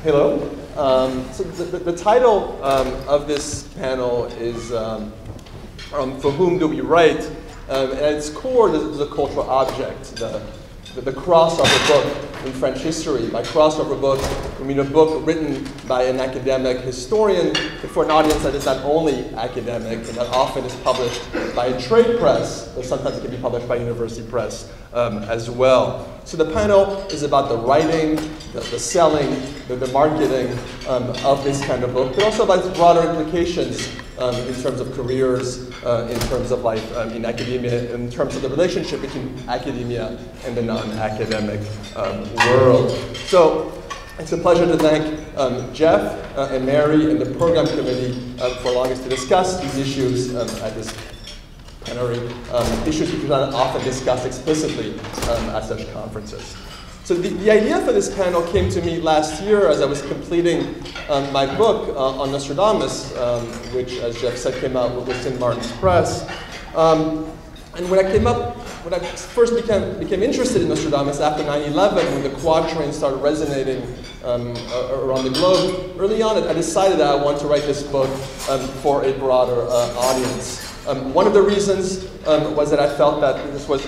Hello. So the title of this panel is For Whom Do We Write? At its core, there's a cultural object, the crossover book in French history. By crossover book, I mean a book written by an academic historian, but for an audience that is not only academic and that often is published by a trade press, but sometimes it can be published by university press as well. So the panel is about the writing, the selling, the marketing of this kind of book, but also about its broader implications in terms of careers, in terms of life in academia, in terms of the relationship between academia and the non-academic world. So it's a pleasure to thank Jeff and Mary and the program committee for allowing us to discuss these issues at this plenary, issues which are not often discussed explicitly at such conferences. So the idea for this panel came to me last year as I was completing my book on Nostradamus, which, as Jeff said, came out with St. Martin's Press. And when I first became interested in Nostradamus after 9/11, when the quatrain started resonating around the globe, early on I decided that I wanted to write this book for a broader audience. One of the reasons was that I felt that this was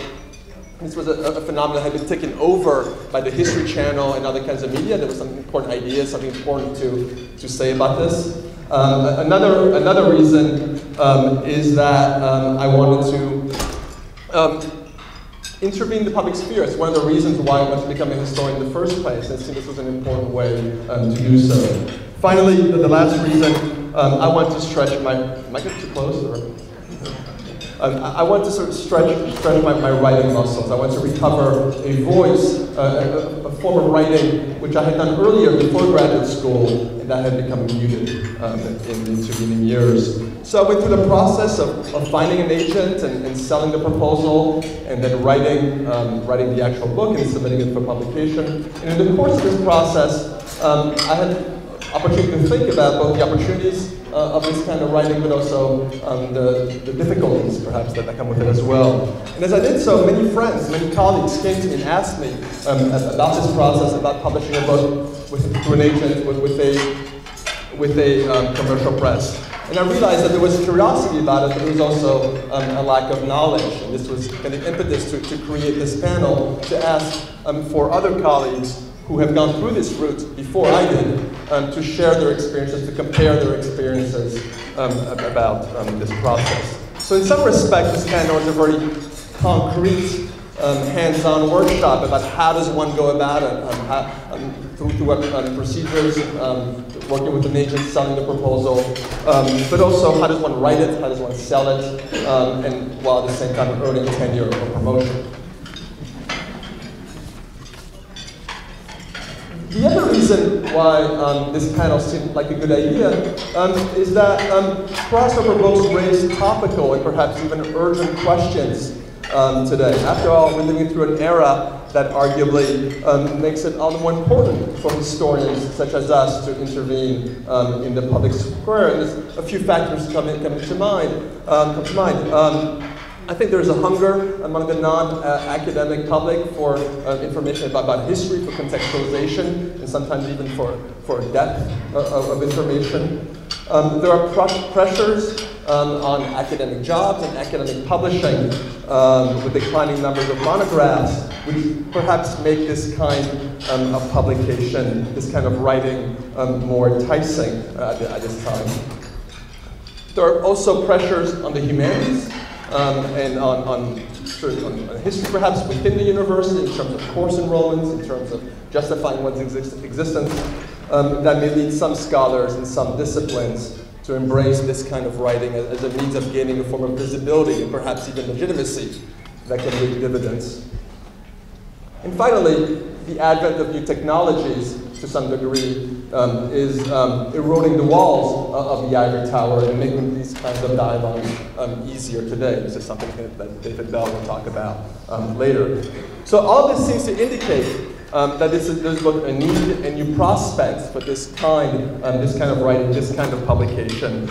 a phenomenon that had been taken over by the History Channel and other kinds of media. There was some important ideas, something important to say about this. Another reason is that I wanted to intervene in the public sphere. It's one of the reasons why I wanted to become a historian in the first place, and I think this was an important way to do so. Finally, the last reason, I want to stretch my, am I getting too close? Or? I want to sort of stretch my writing muscles. I want to recover a voice, a form of writing which I had done earlier before graduate school, and that had become muted in the intervening years. So I went through the process of finding an agent and selling the proposal, and then writing the actual book and submitting it for publication. And in the course of this process, I had opportunity to think about both the opportunities of this kind of writing, but also the difficulties, perhaps, that come with it as well. And as I did so, many friends, many colleagues came to me and asked me about this process, about publishing a book through an agent with a commercial press. And I realized that there was curiosity about it, but there was also a lack of knowledge. And this was kind of impetus to create this panel, to ask for other colleagues who have gone through this route before I did, to share their experiences, to compare their experiences about this process. So in some respects, this panel is a very concrete, hands-on workshop about how does one go about it, through what procedures, working with an agent, selling the proposal, but also how does one write it, how does one sell it, and while at the same time earning tenure or promotion. The other reason why this panel seemed like a good idea is that crossover books raise topical and perhaps even urgent questions today. After all, we're living through an era that arguably makes it all the more important for historians such as us to intervene in the public square. And there's a few factors come to mind. I think there's a hunger among the non-academic public for information about history, for contextualization, and sometimes even for depth of information. There are pressures on academic jobs and academic publishing with declining numbers of monographs, which perhaps make this kind of publication, this kind of writing, more enticing at this time. There are also pressures on the humanities, and on history, perhaps within the university, in terms of course enrollments, in terms of justifying one's existence, that may lead some scholars in some disciplines to embrace this kind of writing as a means of gaining a form of visibility and perhaps even legitimacy that can reap dividends. And finally, the advent of new technologies, to some degree, is eroding the walls of the ivory tower and making these kinds of dialogues easier today. This is something that David Bell will talk about later. So all this seems to indicate that there's both a need and new prospects for this kind of writing, this kind of publication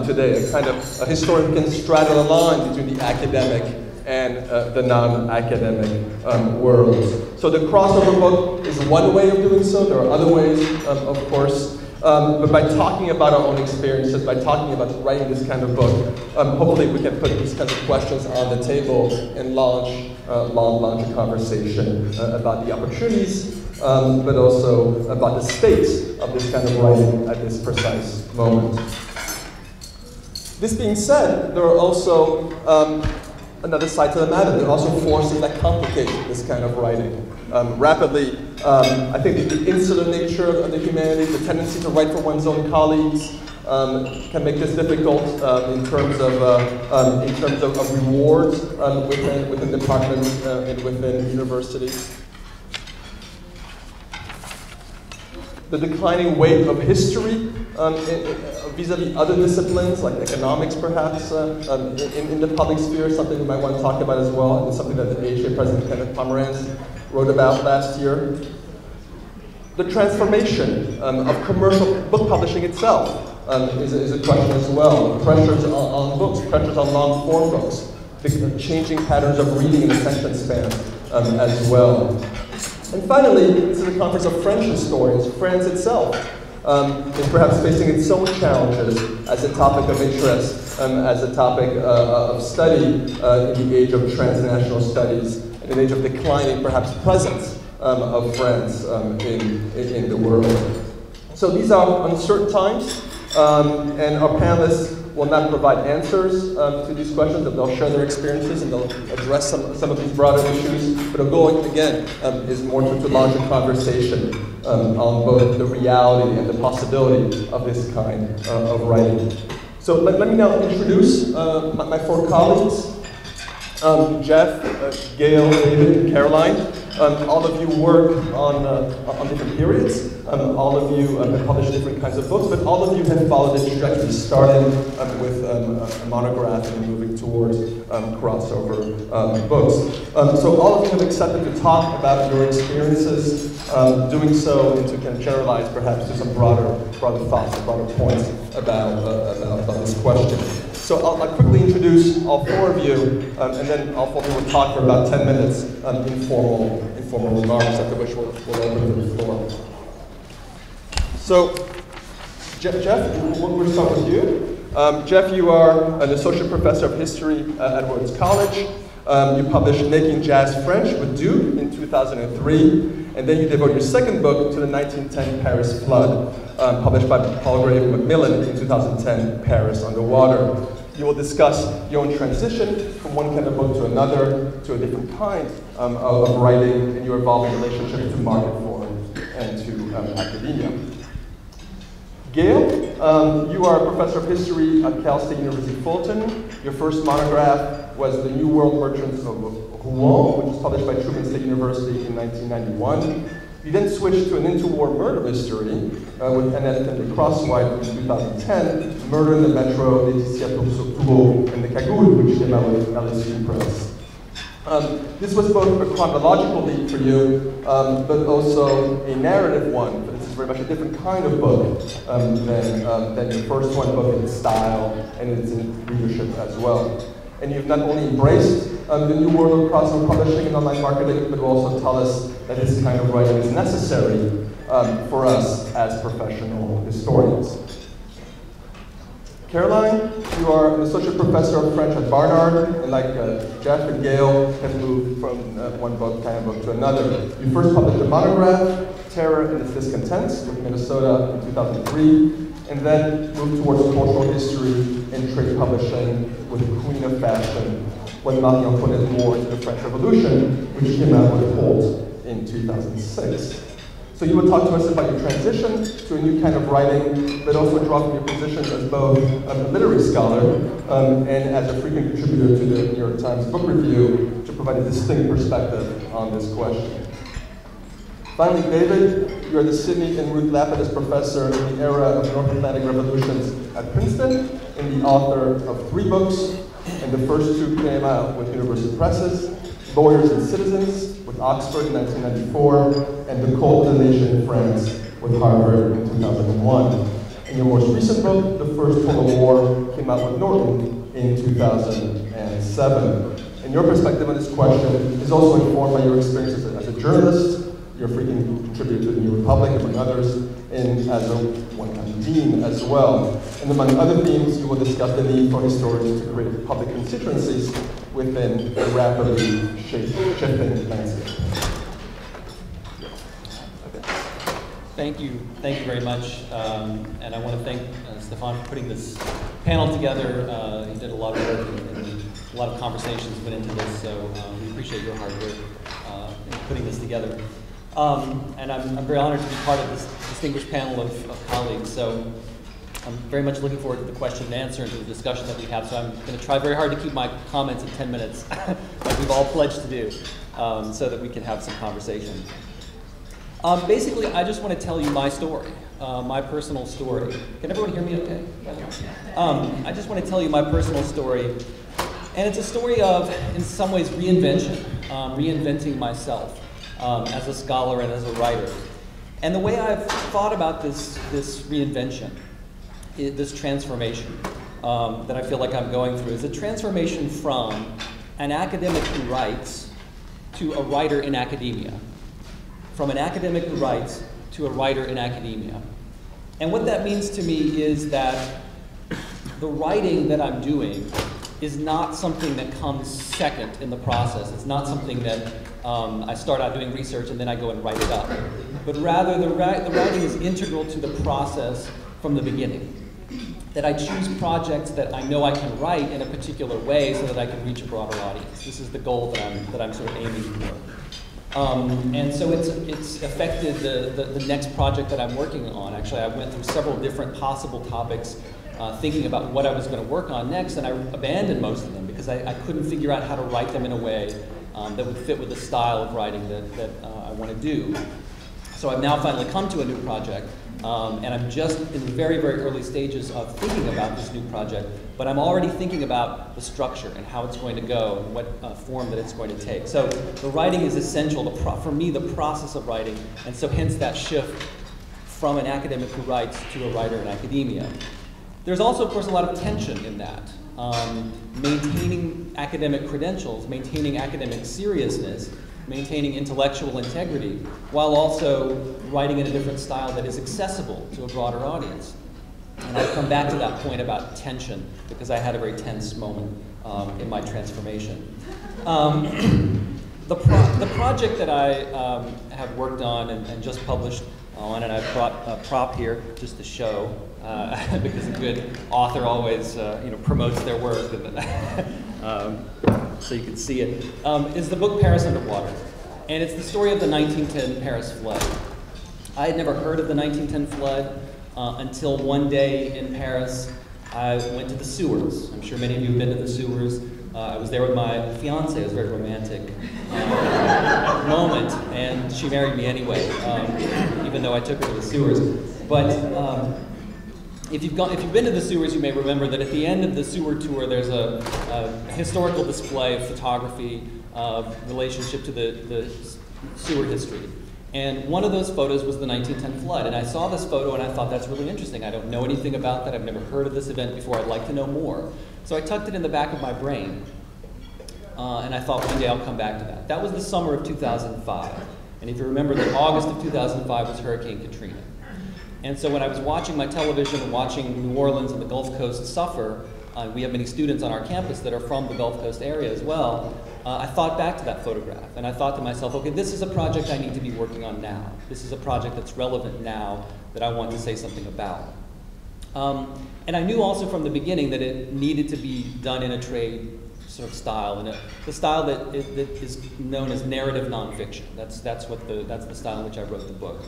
today. A historian who can straddle a line between the academic and the non-academic world. So the crossover book is one way of doing so. There are other ways, of course. But by talking about our own experiences, by talking about writing this kind of book, hopefully we can put these kinds of questions on the table and launch a conversation about the opportunities, but also about the state of this kind of writing at this precise moment. This being said, there are also another side to the matter. There are also forces that complicate this kind of writing. Rapidly, I think the insular nature of the humanities, the tendency to write for one's own colleagues, can make this difficult in terms of rewards within departments and within universities. The declining weight of history vis-a-vis other disciplines, like economics perhaps, in the public sphere, something we might want to talk about as well, and something that the AHA President Kenneth Pomeranz wrote about last year. The transformation of commercial book publishing itself is a question as well. Pressures on books, pressures on long-form books, the changing patterns of reading and attention span as well. And finally, this is a conference of French historians. France itself is perhaps facing its own challenges as a topic of interest, as a topic of study in the age of transnational studies, in an age of declining, perhaps, presence of France in the world. So these are uncertain times, and our panelists will not provide answers to these questions, but they'll share their experiences and they'll address some of these broader issues. But our goal, again, is more to launch a conversation on both the reality and the possibility of this kind of writing. So let me now introduce my four colleagues. Jeff, Gayle, David, and Caroline. All of you work on different periods. All of you have published different kinds of books, but all of you have followed the trajectory, starting with a monograph and moving towards crossover books. So all of you have accepted to talk about your experiences, doing so and to kind of generalize perhaps to some broader thoughts, broader points about this question. So I'll quickly introduce all four of you, and then all four of you will talk for about 10 minutes, informal remarks, after which we'll open the floor. So, Jeff, we'll start with you. Jeff, you are an associate professor of history at Rhodes College. You published Making Jazz French with Duke in 2003, and then you devoted your second book to the 1910 Paris flood, published by Palgrave Macmillan in 2010, Paris Underwater. You will discuss your own transition from one kind of book to another, to a different kind of writing, and your evolving relationship to market form and to academia. Gayle, you are a professor of history at Cal State University Fullerton. Your first monograph was The New World Merchants of Rouen, which was published by Truman State University in 1991. You then switched to an interwar murder mystery with Annette and the Crosswhite in 2010, Murder in the Metro, Laetitia Tourteau, and the Cagoule, which came out with LSU Press. This was both a chronological leap for you, but also a narrative one. This is very much a different kind of book than your first one, both in style and in readership as well. And you've not only embraced the new world of crossover publishing and online marketing, but will also tell us that this kind of writing is necessary for us as professional historians. Caroline, you are an associate professor of French at Barnard, and like Jeff and Gayle, have moved from one book to another. You first published a monograph, Terror and Its Discontents, with Minnesota in 2003, and then moved towards cultural history and trade publishing with Queen of Fashion, when Marie-Antoinette wore into the French Revolution, which came out with Holt in 2006. So you will talk to us about your transition to a new kind of writing, but also draw from your position as both a literary scholar and as a frequent contributor to the New York Times Book Review to provide a distinct perspective on this question. Finally, David, you are the Sidney and Ruth Lapidus Professor in the Era of North Atlantic Revolutions at Princeton and the author of 3 books, and the first 2 came out with University Presses, Lawyers and Citizens with Oxford in 1994, and The Cult of the Nation in France with Harvard in 2001. And your most recent book, The First Total War, came out with Norton in 2007. And your perspective on this question is also informed by your experiences as a journalist, your frequent contributor to the New Republic, among others, and as a one-time dean as well. And among other themes, you will discuss the need for historians to create public constituencies within a rapidly shifting landscape. Thank you very much. And I want to thank Stéphane for putting this panel together. He did a lot of work and a lot of conversations went into this, so we appreciate your hard work in putting this together. And I'm very honored to be part of this distinguished panel of colleagues. So I'm very much looking forward to the question and answer and to the discussion that we have. So I'm going to try very hard to keep my comments in 10 minutes, like we've all pledged to do, so that we can have some conversation. Basically, I just want to tell you my story, my personal story. Can everyone hear me okay? I just want to tell you my personal story. And it's a story of, in some ways, reinvention, reinventing myself as a scholar and as a writer. And the way I've thought about this reinvention, this transformation that I feel like I'm going through, is a transformation from an academic who writes to a writer in academia. From an academic who writes to a writer in academia. And what that means to me is that the writing that I'm doing is not something that comes second in the process. It's not something that I start out doing research and then I go and write it up. But rather, the writing is integral to the process from the beginning. That I choose projects that I know I can write in a particular way so that I can reach a broader audience. This is the goal that I'm sort of aiming for. And so it's affected the next project that I'm working on. Actually, I went through several different possible topics, thinking about what I was going to work on next, and I abandoned most of them because I couldn't figure out how to write them in a way that would fit with the style of writing that I want to do. So I've now finally come to a new project, and I'm just in the very, very early stages of thinking about this new project, but I'm already thinking about the structure and how it's going to go and what form that it's going to take. So the writing is essential, for me, the process of writing, and so hence that shift from an academic who writes to a writer in academia. There's also, of course, a lot of tension in that. Maintaining academic credentials, maintaining academic seriousness, maintaining intellectual integrity, while also writing in a different style that is accessible to a broader audience. And I'll come back to that point about tension, because I had a very tense moment in my transformation. The project that I have worked on and just published on, and I've brought a prop here just to show, because a good author always promotes their work, so you can see it, is the book Paris Underwater. And it's the story of the 1910 Paris flood. I had never heard of the 1910 flood until one day in Paris I went to the sewers. I'm sure many of you have been to the sewers. I was there with my fiance. It was a very romantic moment, and she married me anyway, even though I took her to the sewers. But if you've been to the sewers, you may remember that at the end of the sewer tour, there's a historical display of photography of relationship to the sewer history. And one of those photos was the 1910 flood. And I saw this photo and I thought, that's really interesting. I don't know anything about that. I've never heard of this event before. I'd like to know more. So I tucked it in the back of my brain. And I thought one day I'll come back to that. That was the summer of 2005. And if you remember that August of 2005 was Hurricane Katrina. And so when I was watching my television and watching New Orleans and the Gulf Coast suffer, we have many students on our campus that are from the Gulf Coast area as well, I thought back to that photograph, and I thought to myself, okay, this is a project I need to be working on now. This is a project that's relevant now that I want to say something about. And I knew also from the beginning that it needed to be done in a trade sort of style, and the style that is known as narrative nonfiction. That's the style in which I wrote the book.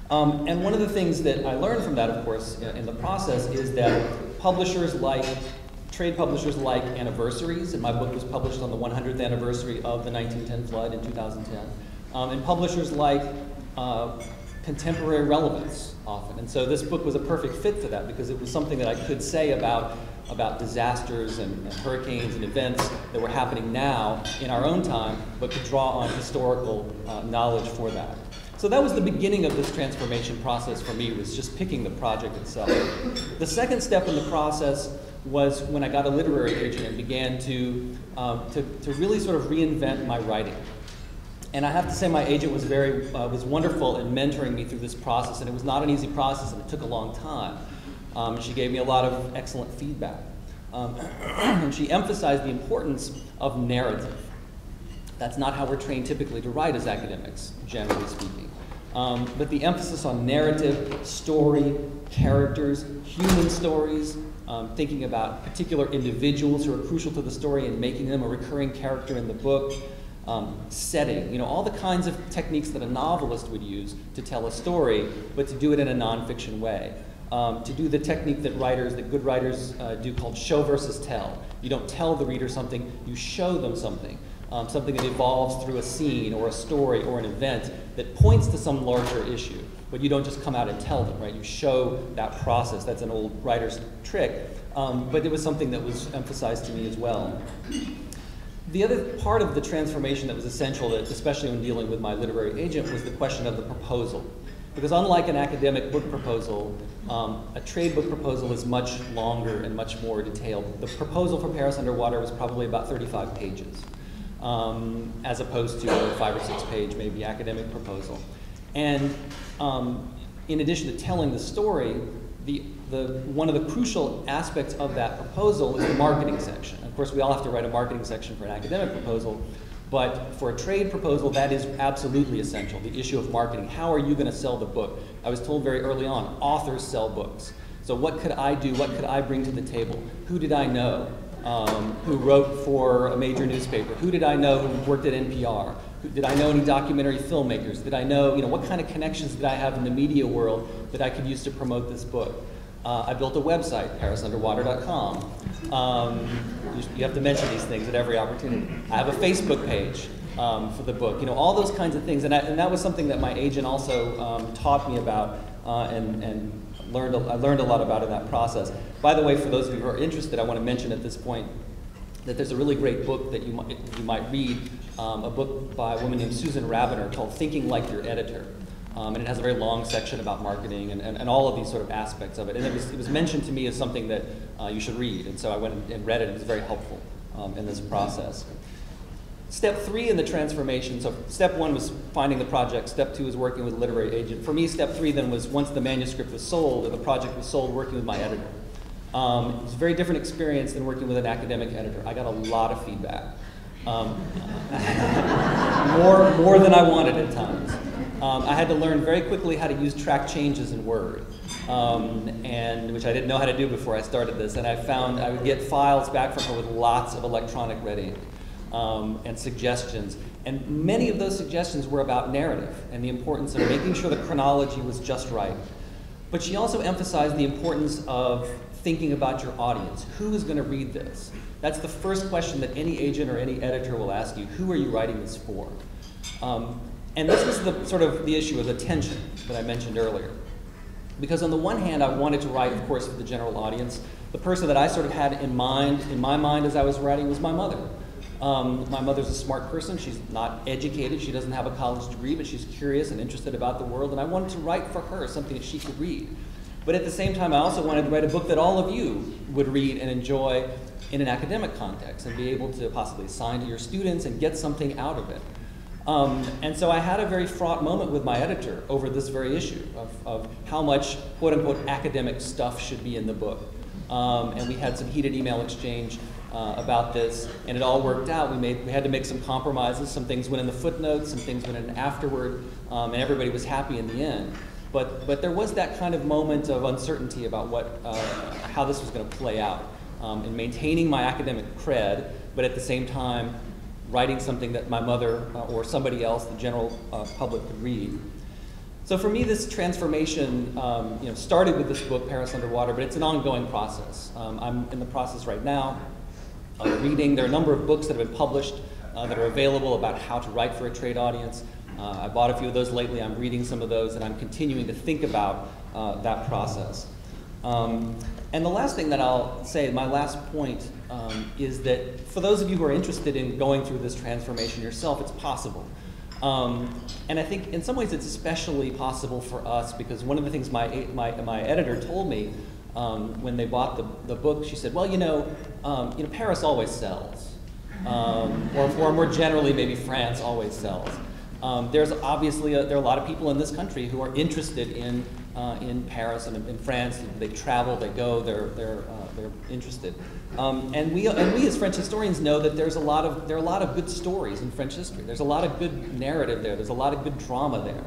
And one of the things that I learned from that, of course, in the process is that trade publishers like anniversaries, and my book was published on the 100th anniversary of the 1910 flood in 2010, and publishers like contemporary relevance often. And so this book was a perfect fit for that, because it was something that I could say about disasters and hurricanes and events that were happening now in our own time, but could draw on historical knowledge for that. So that was the beginning of this transformation process for me, was just picking the project itself. The second step in the process was when I got a literary agent and began to really sort of reinvent my writing. And I have to say my agent was was wonderful in mentoring me through this process, and it was not an easy process, and it took a long time. She gave me a lot of excellent feedback. And she emphasized the importance of narrative. That's not how we're trained typically to write as academics, generally speaking. But the emphasis on narrative, story, characters, human stories, thinking about particular individuals who are crucial to the story and making them a recurring character in the book, setting, all the kinds of techniques that a novelist would use to tell a story, but to do it in a nonfiction way. To do the technique that good writers do called show versus tell. You don't tell the reader something, you show them something. Something that evolves through a scene or a story or an event that points to some larger issue. But you don't just come out and tell them, right? You show that process. That's an old writer's trick. But it was something that was emphasized to me as well. The other part of the transformation that was essential, especially when dealing with my literary agent, was the question of the proposal. Because unlike an academic book proposal, a trade book proposal is much longer and much more detailed. The proposal for Paris Underwater was probably about 35 pages. As opposed to a 5 or 6 page, maybe, academic proposal. And in addition to telling the story, one of the crucial aspects of that proposal is the marketing section. Of course, we all have to write a marketing section for an academic proposal, but for a trade proposal, that is absolutely essential, the issue of marketing. How are you going to sell the book? I was told very early on, authors sell books. So what could I do? What could I bring to the table? Who did I know? Who wrote for a major newspaper? Who did I know who worked at NPR? Did I know any documentary filmmakers? Did I know, what kind of connections did I have in the media world that I could use to promote this book? I built a website, parisunderwater.com. You have to mention these things at every opportunity. I have a Facebook page for the book. All those kinds of things. And that was something that my agent also taught me about and I learned a lot about in that process. By the way, for those of you who are interested, I want to mention at this point that there's a really great book that you might read, a book by a woman named Susan Rabiner called Thinking Like Your Editor. And it has a very long section about marketing and all of these sort of aspects of it. And it was mentioned to me as something that you should read. And so I went and read it. It was very helpful in this process. Step 3 in the transformation, so step 1 was finding the project, step 2 was working with a literary agent. For me, step 3 then was once the manuscript was sold or the project was sold, working with my editor. It was a very different experience than working with an academic editor. I got a lot of feedback, more than I wanted at times. I had to learn very quickly how to use track changes in Word, and which I didn't know how to do before I started this. And I found I would get files back from her with lots of electronic red ink. And suggestions. And many of those suggestions were about narrative and the importance of making sure the chronology was just right. But she also emphasized the importance of thinking about your audience. Who is going to read this? That's the first question that any agent or any editor will ask you. Who are you writing this for? And this was the sort of the issue of the tension that I mentioned earlier. Because on the one hand, I wanted to write, of course, for the general audience. The person that I sort of had in my mind as I was writing was my mother. My mother's a smart person. She's not educated. She doesn't have a college degree, but she's curious and interested about the world. And I wanted to write for her something that she could read. But at the same time, I also wanted to write a book that all of you would read and enjoy in an academic context and be able to possibly assign to your students and get something out of it. And so I had a very fraught moment with my editor over this very issue of how much quote-unquote academic stuff should be in the book. And we had some heated email exchange about this, and it all worked out. We had to make some compromises. Some things went in the footnotes, some things went in afterward, and everybody was happy in the end. But there was that kind of moment of uncertainty about how this was going to play out, in maintaining my academic cred, but at the same time writing something that my mother or somebody else, the general public, could read. So for me, this transformation started with this book, Paris Underwater, but it's an ongoing process. I'm in the process right now of reading. There are a number of books that have been published that are available about how to write for a trade audience. I bought a few of those lately. I'm reading some of those, and I'm continuing to think about that process. And the last thing that I'll say, my last point, is that for those of you who are interested in going through this transformation yourself, it's possible. And I think in some ways it's especially possible for us because one of the things my editor told me when they bought the book, she said, well, Paris always sells. Or more generally, maybe France always sells. There's obviously there are a lot of people in this country who are interested in Paris and in France. They travel, they go, they're interested. And we as French historians know that there are a lot of good stories in French history. There's a lot of good narrative there. There's a lot of good drama there.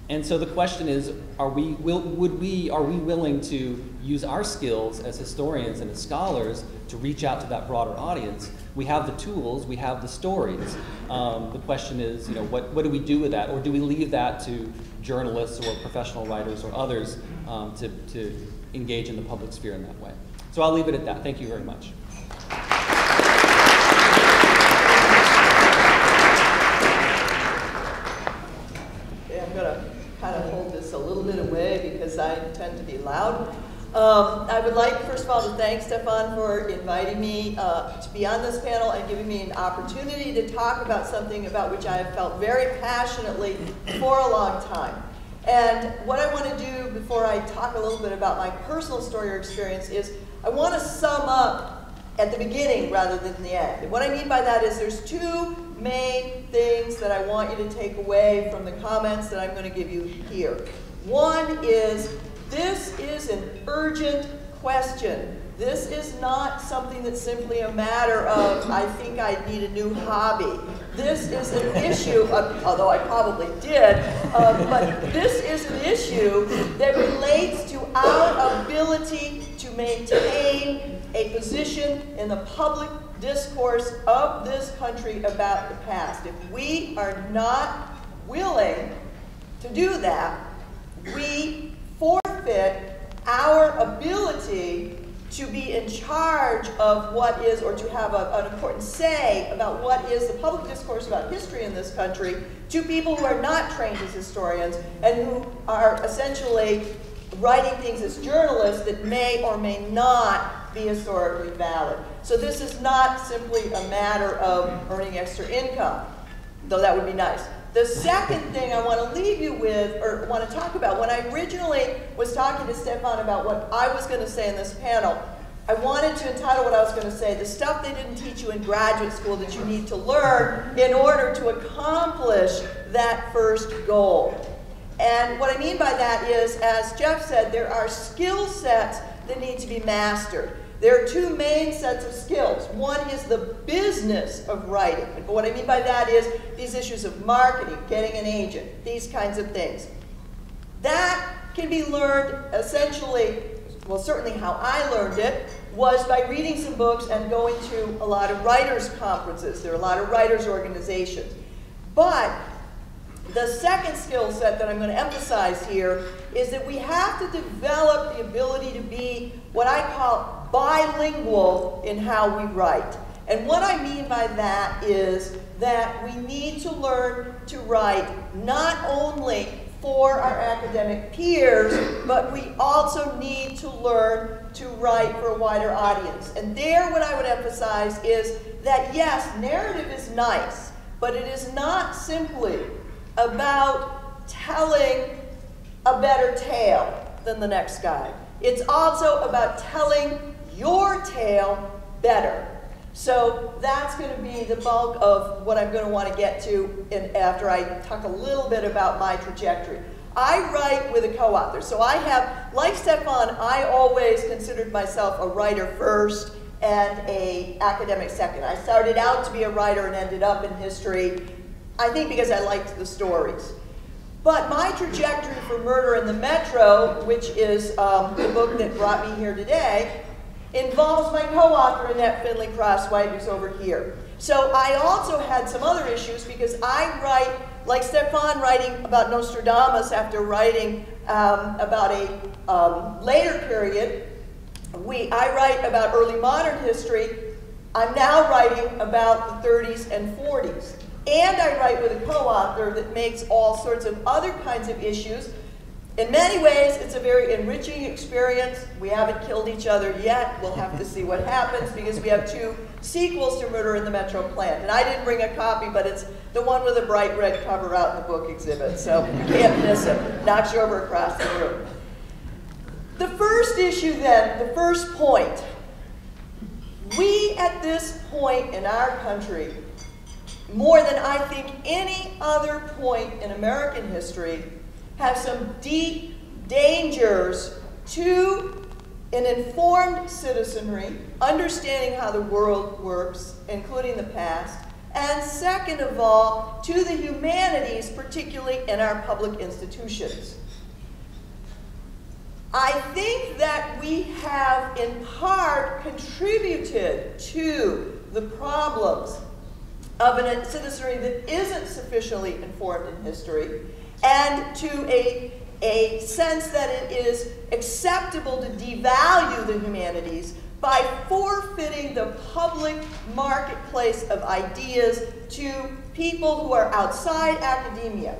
And so the question is, are we willing to use our skills as historians and as scholars to reach out to that broader audience? We have the tools, we have the stories. The question is, what do we do with that? Or do we leave that to journalists or professional writers or others to engage in the public sphere in that way? So I'll leave it at that. Thank you very much. I'm going to kind of hold this a little bit away because I tend to be loud. I would like, first of all, to thank Stéphane for inviting me to be on this panel and giving me an opportunity to talk about something about which I have felt very passionately for a long time. And what I want to do before I talk a little bit about my personal story or experience is I want to sum up at the beginning rather than the end. And what I mean by that is there's two main things that I want you to take away from the comments that I'm going to give you here. One is, this is an urgent question. This is not something that's simply a matter of, I think I need a new hobby. This is an issue, although I probably did, but this is an issue that relates to our ability to maintain a position in the public discourse of this country about the past. If we are not willing to do that, we forfeit our ability to be in charge of what is, or to have an important say about what is the public discourse about history in this country to people who are not trained as historians and who are essentially writing things as journalists that may or may not be historically valid. So this is not simply a matter of earning extra income, though that would be nice. The second thing I want to leave you with, or want to talk about, when I originally was talking to Stéphane about what I was going to say in this panel, I wanted to entitle what I was going to say, the stuff they didn't teach you in graduate school that you need to learn in order to accomplish that first goal. And what I mean by that is, as Jeff said, there are skill sets that need to be mastered. There are two main sets of skills. One is the business of writing. And what I mean by that is these issues of marketing, getting an agent, these kinds of things. That can be learned essentially, well, certainly how I learned it was by reading some books and going to a lot of writers' conferences. There are a lot of writers' organizations. But the second skill set that I'm going to emphasize here is that we have to develop the ability to be what I call bilingual in how we write. And what I mean by that is that we need to learn to write not only for our academic peers, but we also need to learn to write for a wider audience. And there what I would emphasize is that yes, narrative is nice, but it is not simply about telling a better tale than the next guy. It's also about telling your tale better. So that's going to be the bulk of what I'm going to want to get to after I talk a little bit about my trajectory. I write with a co-author. So I have, like Stéphane, I always considered myself a writer first and an academic second. I started out to be a writer and ended up in history, I think because I liked the stories. But my trajectory for Murder in the Metro, which is the book that brought me here today, involves my co-author, Annette Finley Crosswhite, who's over here. So I also had some other issues because I write, like Stéphane writing about Nostradamus after writing about a later period. I write about early modern history. I'm now writing about the 30s and 40s. And I write with a co-author that makes all sorts of other kinds of issues. In many ways, it's a very enriching experience. We haven't killed each other yet. We'll have to see what happens because we have 2 sequels to Murder in the Metro planned. And I didn't bring a copy, but it's the one with a bright red cover out in the book exhibit. So you can't miss it. Knocks you over across the room. The first issue then, the first point, we at this point in our country, more than I think any other point in American history, have some deep dangers to an informed citizenry, understanding how the world works, including the past, and second of all, to the humanities, particularly in our public institutions. I think that we have in part contributed to the problems of a citizenry that isn't sufficiently informed in history, and to a sense that it is acceptable to devalue the humanities by forfeiting the public marketplace of ideas to people who are outside academia.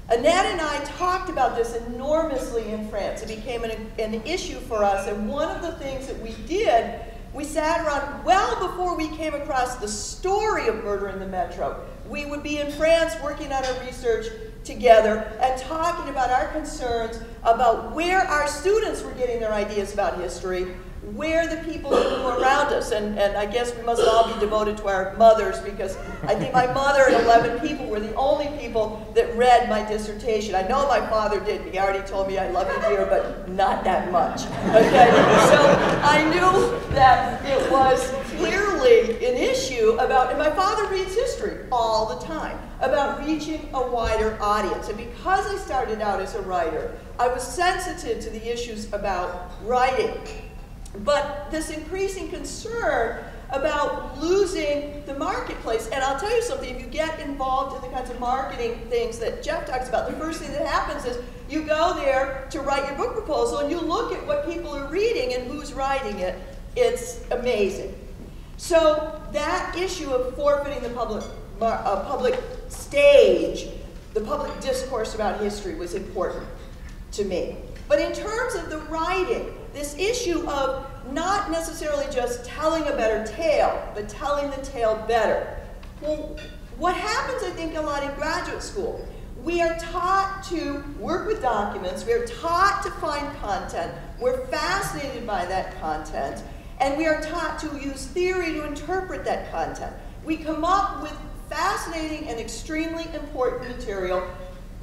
Annette and I talked about this enormously in France. It became an issue for us, and one of the things that we did, we sat around well before we came across the story of Murder in the Metro. We would be in France working on our research together and talking about our concerns about where our students were getting their ideas about history, where the people who were around us, and I guess we must all be devoted to our mothers, because I think my mother and 11 people were the only people that read my dissertation. I know my father did. He already told me I love you, dear, but not that much. Okay, so I knew that it was clearly an issue about, and my father reads history all the time, about reaching a wider audience. And because I started out as a writer, I was sensitive to the issues about writing. But this increasing concern about losing the marketplace, and I'll tell you something, if you get involved in the kinds of marketing things that Jeff talks about, the first thing that happens is you go there to write your book proposal and you look at what people are reading and who's writing it. It's amazing. So that issue of forfeiting the public stage, the public discourse about history was important to me. But in terms of the writing, this issue of not necessarily just telling a better tale, but telling the tale better. Well, what happens, I think, a lot in graduate school, we are taught to work with documents, we are taught to find content, we're fascinated by that content, and we are taught to use theory to interpret that content. We come up with fascinating and extremely important material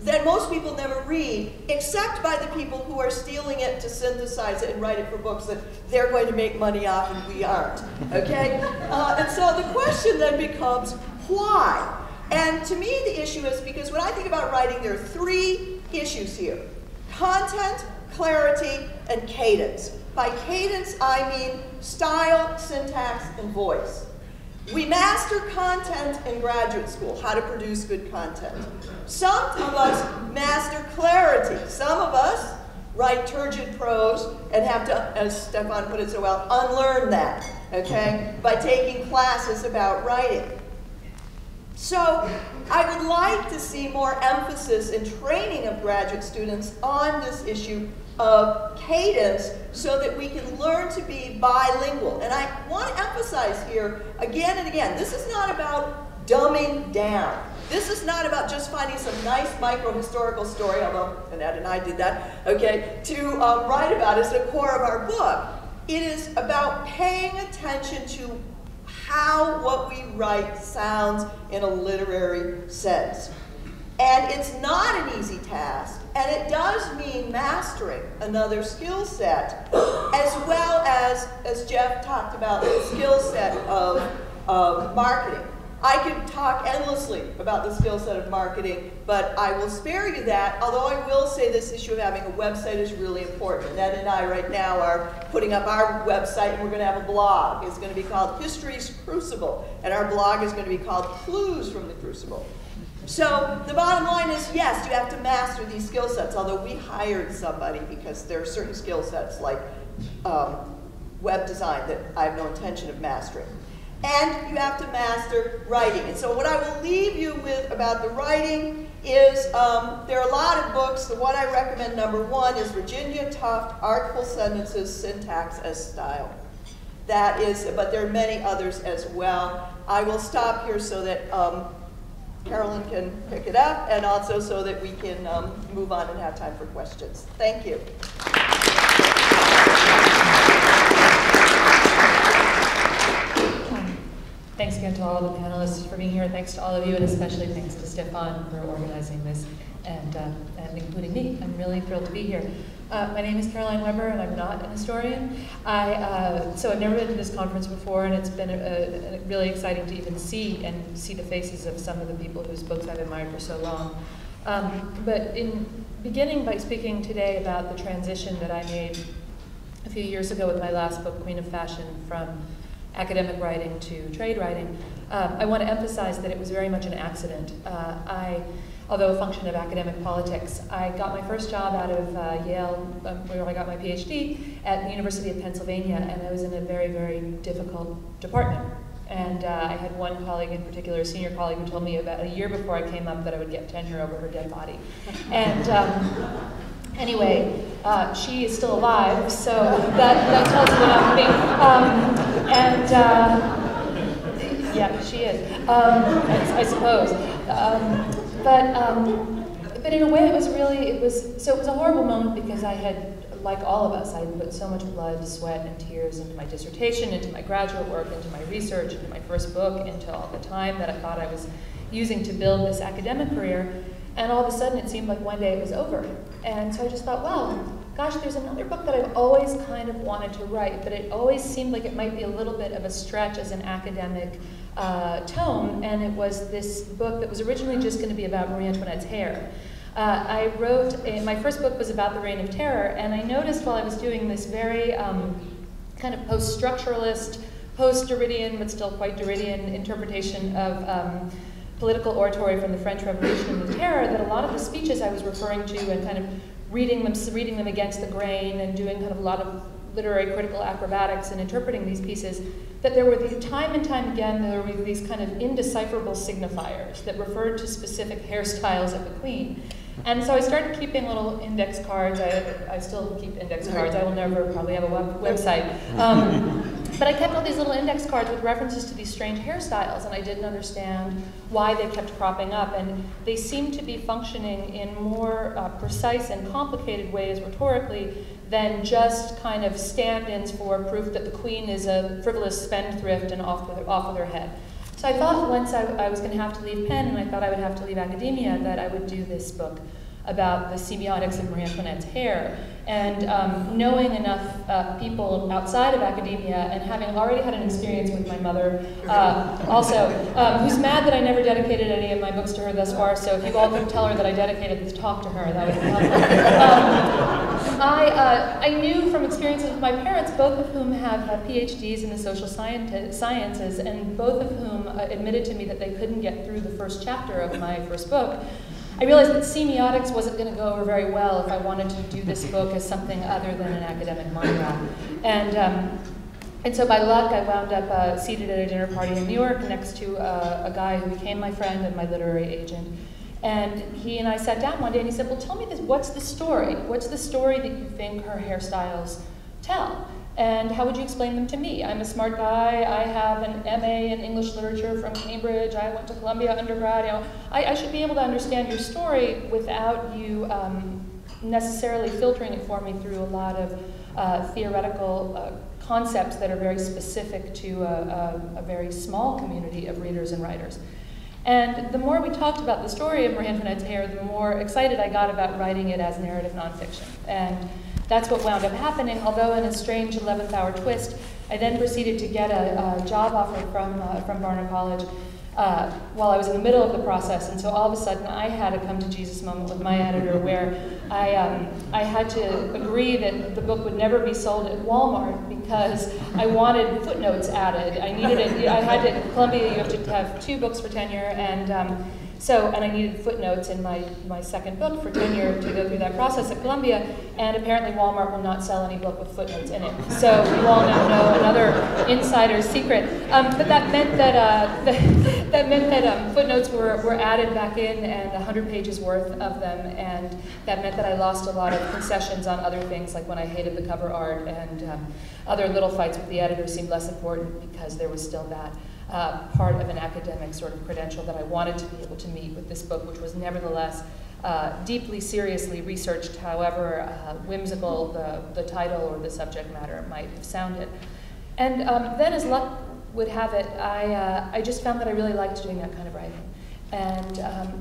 that most people never read, except by the people who are stealing it to synthesize it and write it for books that they're going to make money off and we aren't, okay? And so the question then becomes, why? And to me the issue is, because when I think about writing, there are three issues here: content, clarity, and cadence. By cadence, I mean style, syntax, and voice. We master content in graduate school, how to produce good content. Some of us master clarity. Some of us write turgid prose and have to, as Stéphane put it so well, unlearn that, okay, by taking classes about writing. So I would like to see more emphasis in training of graduate students on this issue of cadence so that we can learn to be bilingual. And I want to emphasize here again and again, this is not about dumbing down. This is not about just finding some nice micro-historical story, although Annette and I did that, okay, to write about as the core of our book. It is about paying attention to how what we write sounds in a literary sense. And it's not an easy task, and it does mean mastering another skill set, as well as Jeff talked about, the skill set of marketing. I could talk endlessly about the skill set of marketing, but I will spare you that, although I will say this issue of having a website is really important. Ned and I right now are putting up our website, and we're going to have a blog. It's going to be called History's Crucible, and our blog is going to be called Clues from the Crucible. So the bottom line is, yes, you have to master these skill sets, although we hired somebody because there are certain skill sets like web design that I have no intention of mastering. And you have to master writing. And so what I will leave you with about the writing is there are a lot of books. The one I recommend, number one, is Virginia Tufte, Artful Sentences, Syntax as Style. That is, but there are many others as well. I will stop here so that Carolyn can pick it up, and also so that we can move on and have time for questions. Thank you. again to all the panelists for being here. Thanks to all of you, and especially thanks to Stéphane for organizing this and including me. I'm really thrilled to be here. My name is Caroline Weber, and I'm not an historian. So I've never been to this conference before, and it's been really exciting to even see the faces of some of the people whose books I've admired for so long. But in beginning by speaking today about the transition that I made a few years ago with my last book, Queen of Fashion, from academic writing to trade writing, I want to emphasize that it was very much an accident. Although a function of academic politics, I got my first job out of Yale, where I got my PhD, at the University of Pennsylvania, and I was in a very, very difficult department. And I had one colleague in particular, a senior colleague, who told me about a year before I came up that I would get tenure over her dead body. And anyway, she is still alive, so that tells you enough for me. Yeah, she is, I suppose. But in a way, it was a horrible moment because I had, like all of us, I had put so much blood, sweat, and tears into my dissertation, into my graduate work, into my research, into my first book, into all the time that I thought I was using to build this academic career. And all of a sudden, it seemed like one day it was over. And so I just thought, well, gosh, there's another book that I've always kind of wanted to write, but it always seemed like it might be a little bit of a stretch as an academic tome, and it was this book that was originally just going to be about Marie Antoinette's hair. I wrote, my first book was about the Reign of Terror, and I noticed while I was doing this very kind of post-structuralist, post-Derridian, but still quite Derridian interpretation of political oratory from the French Revolution and the Terror, that a lot of the speeches I was referring to and kind of reading them against the grain and doing kind of a lot of literary critical acrobatics and interpreting these pieces, that there were time and time again, there were these kind of indecipherable signifiers that referred to specific hairstyles of the Queen. And so I started keeping little index cards. I still keep index cards. I will never probably have a website. But I kept all these little index cards with references to these strange hairstyles, and I didn't understand why they kept cropping up. And they seemed to be functioning in more precise and complicated ways rhetorically than just kind of stand-ins for proof that the Queen is a frivolous spendthrift and off with her head. So I thought once I was going to have to leave Penn, and I thought I would have to leave academia, that I would do this book about the semiotics of Marie Antoinette's hair. And knowing enough people outside of academia, and having already had an experience with my mother also, who's mad that I never dedicated any of my books to her thus far, so if you all could tell her that I dedicated this talk to her, that would be helpful. I knew from experiences with my parents, both of whom have PhDs in the social sciences, and both of whom admitted to me that they couldn't get through the first chapter of my first book. I realized that semiotics wasn't going to go over very well if I wanted to do this book as something other than an academic monograph. And so by luck, I wound up seated at a dinner party in New York next to a guy who became my friend and my literary agent. And he and I sat down one day and he said, well, tell me this, what's the story? What's the story that you think her hairstyles tell? And how would you explain them to me? I'm a smart guy. I have an MA in English literature from Cambridge. I went to Columbia undergrad. You know, I should be able to understand your story without you necessarily filtering it for me through a lot of theoretical concepts that are very specific to a very small community of readers and writers. And the more we talked about the story of Marie Antoinette's hair, the more excited I got about writing it as narrative nonfiction. And that's what wound up happening, although in a strange 11th hour twist, I then proceeded to get a job offer from Barnard College while I was in the middle of the process. And so all of a sudden, I had a come to Jesus moment with my editor where I had to agree that the book would never be sold at Walmart because I wanted footnotes added. I needed it. I had to, at Columbia, you have to have 2 books for tenure, and I needed footnotes in my second book for tenure to go through that process at Columbia, and apparently Walmart will not sell any book with footnotes in it. So you all now know another insider secret. But that meant that footnotes were added back in, and 100 pages worth of them, and that meant that I lost a lot of concessions on other things, like when I hated the cover art, and other little fights with the editor seemed less important because there was still that part of an academic sort of credential that I wanted to be able to meet with this book, which was nevertheless deeply, seriously researched, however whimsical the title or the subject matter might have sounded. And then as luck would have it, I just found that I really liked doing that kind of writing. And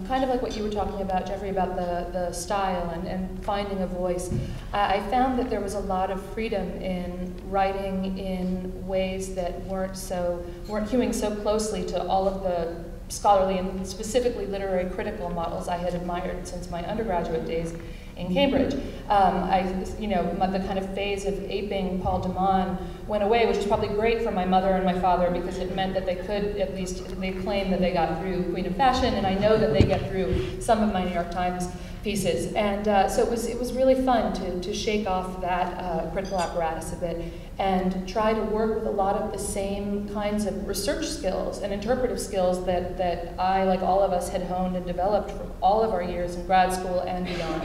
kind of like what you were talking about, Jeffrey, about the style and finding a voice, I found that there was a lot of freedom in writing in ways that weren't hewing so closly to all of the scholarly and specifically literary critical models I had admired since my undergraduate days in Cambridge. The kind of phase of aping Paul de Man went away, which was probably great for my mother and my father because it meant that they could at least, they claim that they got through Queen of Fashion, and I know that they get through some of my New York Times pieces. And so it was really fun to shake off that critical apparatus a bit and try to work with a lot of the same kinds of research skills and interpretive skills that I, like all of us, had honed and developed from all of our years in grad school and beyond.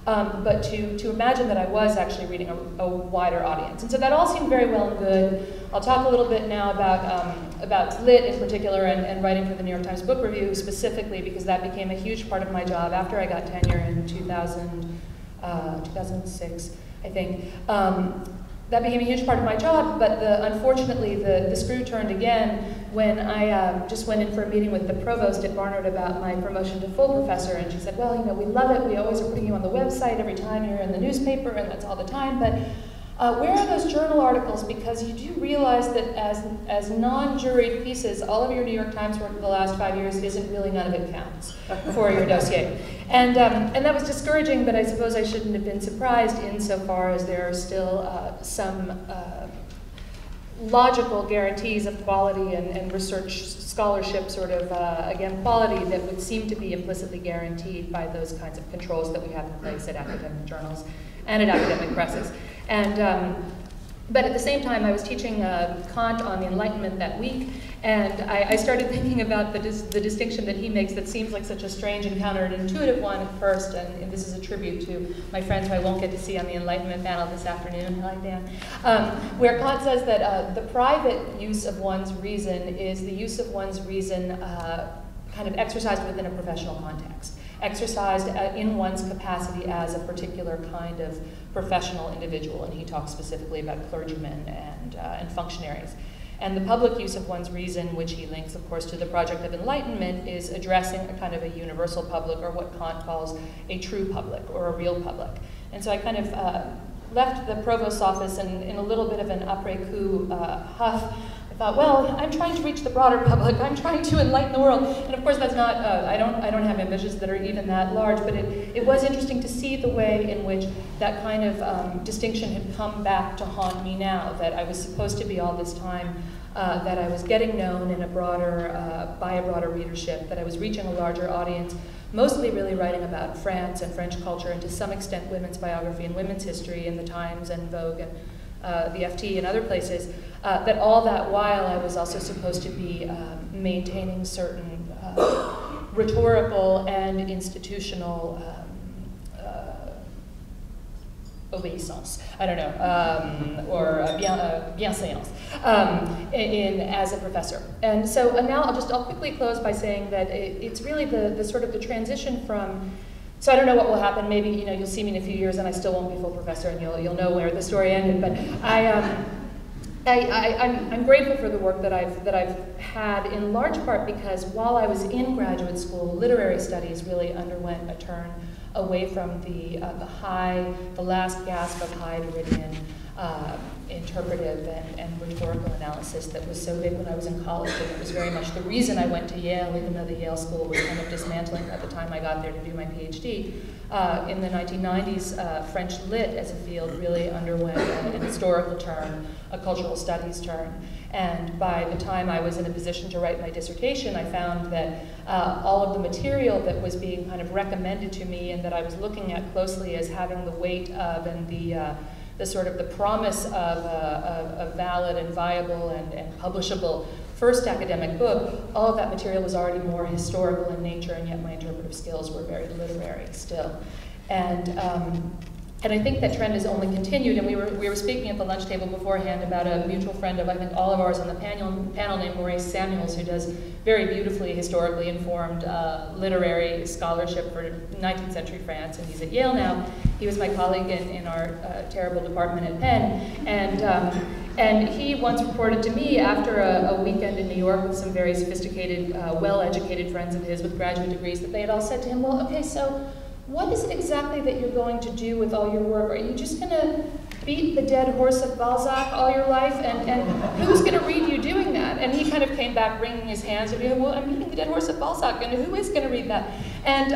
But to imagine that I was actually reading a wider audience. And so that all seemed very well and good. I'll talk a little bit now about lit in particular and writing for the New York Times Book Review specifically, because that became a huge part of my job after I got tenure in 2006, I think. That became a huge part of my job, but unfortunately the screw turned again when I just went in for a meeting with the provost at Barnard about my promotion to full professor, and she said, well, we love it, we always are putting you on the website every time you're in the newspaper, and that's all the time, but where are those journal articles? Because you do realize that as non-juried pieces, all of your New York Times work for the last 5 years isn't really, none of it counts for your dossier. And that was discouraging, but I suppose I shouldn't have been surprised insofar as there are still some logical guarantees of quality and research scholarship sort of, again, quality that would seem to be implicitly guaranteed by those kinds of controls that we have in place at academic journals and at academic presses. And, but at the same time, I was teaching Kant on the Enlightenment that week, and I started thinking about the distinction that he makes that seems like such a strange and counterintuitive one at first, and this is a tribute to my friends who I won't get to see on the Enlightenment panel this afternoon, hi Dan, where Kant says that the private use of one's reason is the use of one's reason kind of exercised within a professional context, exercised in one's capacity as a particular kind of professional individual, and he talks specifically about clergymen and functionaries. And the public use of one's reason, which he links, of course, to the project of enlightenment, is addressing a kind of a universal public, or what Kant calls a true public, or a real public. And so I kind of left the provost's office in a little bit of an après-coup huff. I thought, well, I'm trying to reach the broader public. I'm trying to enlighten the world. And of course, that's not, I don't have ambitions that are even that large, but it was interesting to see the way in which that kind of distinction had come back to haunt me now, that I was supposed to be all this time, that I was getting known in a broader, by a broader readership, that I was reaching a larger audience, mostly really writing about France and French culture, and to some extent women's biography and women's history in the Times and Vogue and the FT and other places, that all that while I was also supposed to be maintaining certain rhetorical and institutional obeisance, I don't know, or bienséance, as a professor. And so now I'll quickly close by saying that it's really the sort of the transition from, so I don't know what will happen. Maybe you'll see me in a few years and I still won't be full professor, and you'll know where the story ended. But I'm grateful for the work that I've had, in large part because while I was in graduate school, literary studies really underwent a turn away from the last gasp of high Derridian interpretive and rhetorical analysis that was so big when I was in college, and it was very much the reason I went to Yale, even though the Yale School was kind of dismantling at the time I got there to do my PhD. In the 1990s, French lit as a field really underwent an historical turn, a cultural studies turn. And by the time I was in a position to write my dissertation, I found that all of the material that was being kind of recommended to me and that I was looking at closely as having the weight of and the sort of the promise of a valid and viable and publishable first academic book, all of that material was already more historical in nature, and yet my interpretive skills were very literary still. And I think that trend has only continued, and we were speaking at the lunch table beforehand about a mutual friend of, I think, all of ours on the panel named Rory Samuels, who does very beautifully historically informed literary scholarship for 19th century France, and he's at Yale now. He was my colleague in our terrible department at Penn, and And he once reported to me after a weekend in New York with some very sophisticated, well-educated friends of his with graduate degrees that they had all said to him, well, okay, so what is it exactly that you're going to do with all your work? Are you just going to beat the dead horse of Balzac all your life? And who's going to read you doing that? And he kind of came back wringing his hands and being, well, I'm beating the dead horse of Balzac, and who is going to read that? And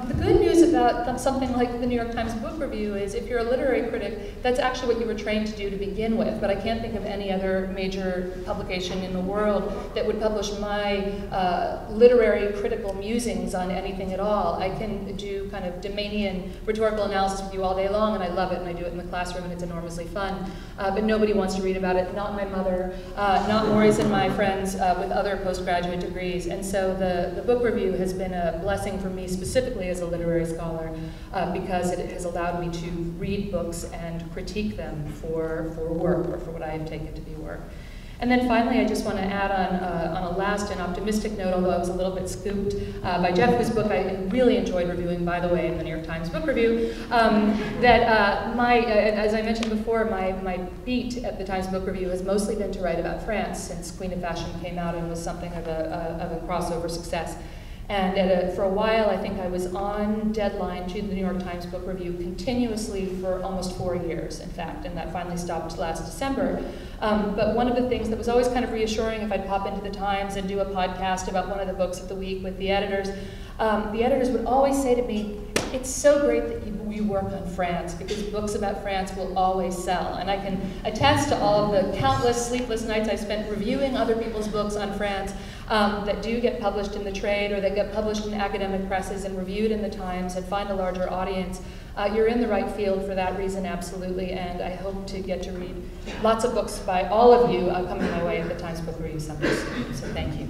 the good news about something like the New York Times Book Review is if you're a literary critic, that's actually what you were trained to do to begin with. But I can't think of any other major publication in the world that would publish my literary critical musings on anything at all. I can do kind of Demanian rhetorical analysis with you all day long, and I love it, and I do it in the classroom, and it's enormously fun. But nobody wants to read about it, not my mother, not Maurice and my friends with other postgraduate degrees. And so the book review has been a blessing for me specifically as a literary scholar because it has allowed me to read books and critique them for work, or for what I have taken to be work. And then finally, I just want to add on a last and optimistic note, although I was a little bit scooped by Jeff, whose book I really enjoyed reviewing, by the way, in the New York Times Book Review, that as I mentioned before, my beat at the Times Book Review has mostly been to write about France since Queen of Fashion came out and was something of a crossover success. And for a while, I think I was on deadline to the New York Times Book Review continuously for almost 4 years, in fact, and that finally stopped last December. But one of the things that was always kind of reassuring if I'd pop into the Times and do a podcast about one of the books of the week with the editors would always say to me, it's so great that you work on France, because books about France will always sell. And I can attest to all of the countless sleepless nights I've spent reviewing other people's books on France that do get published in the trade or that get published in academic presses and reviewed in the Times and find a larger audience. You're in the right field for that reason, absolutely, and I hope to get to read lots of books by all of you coming my way at the Times Book Review someday soon. So thank you.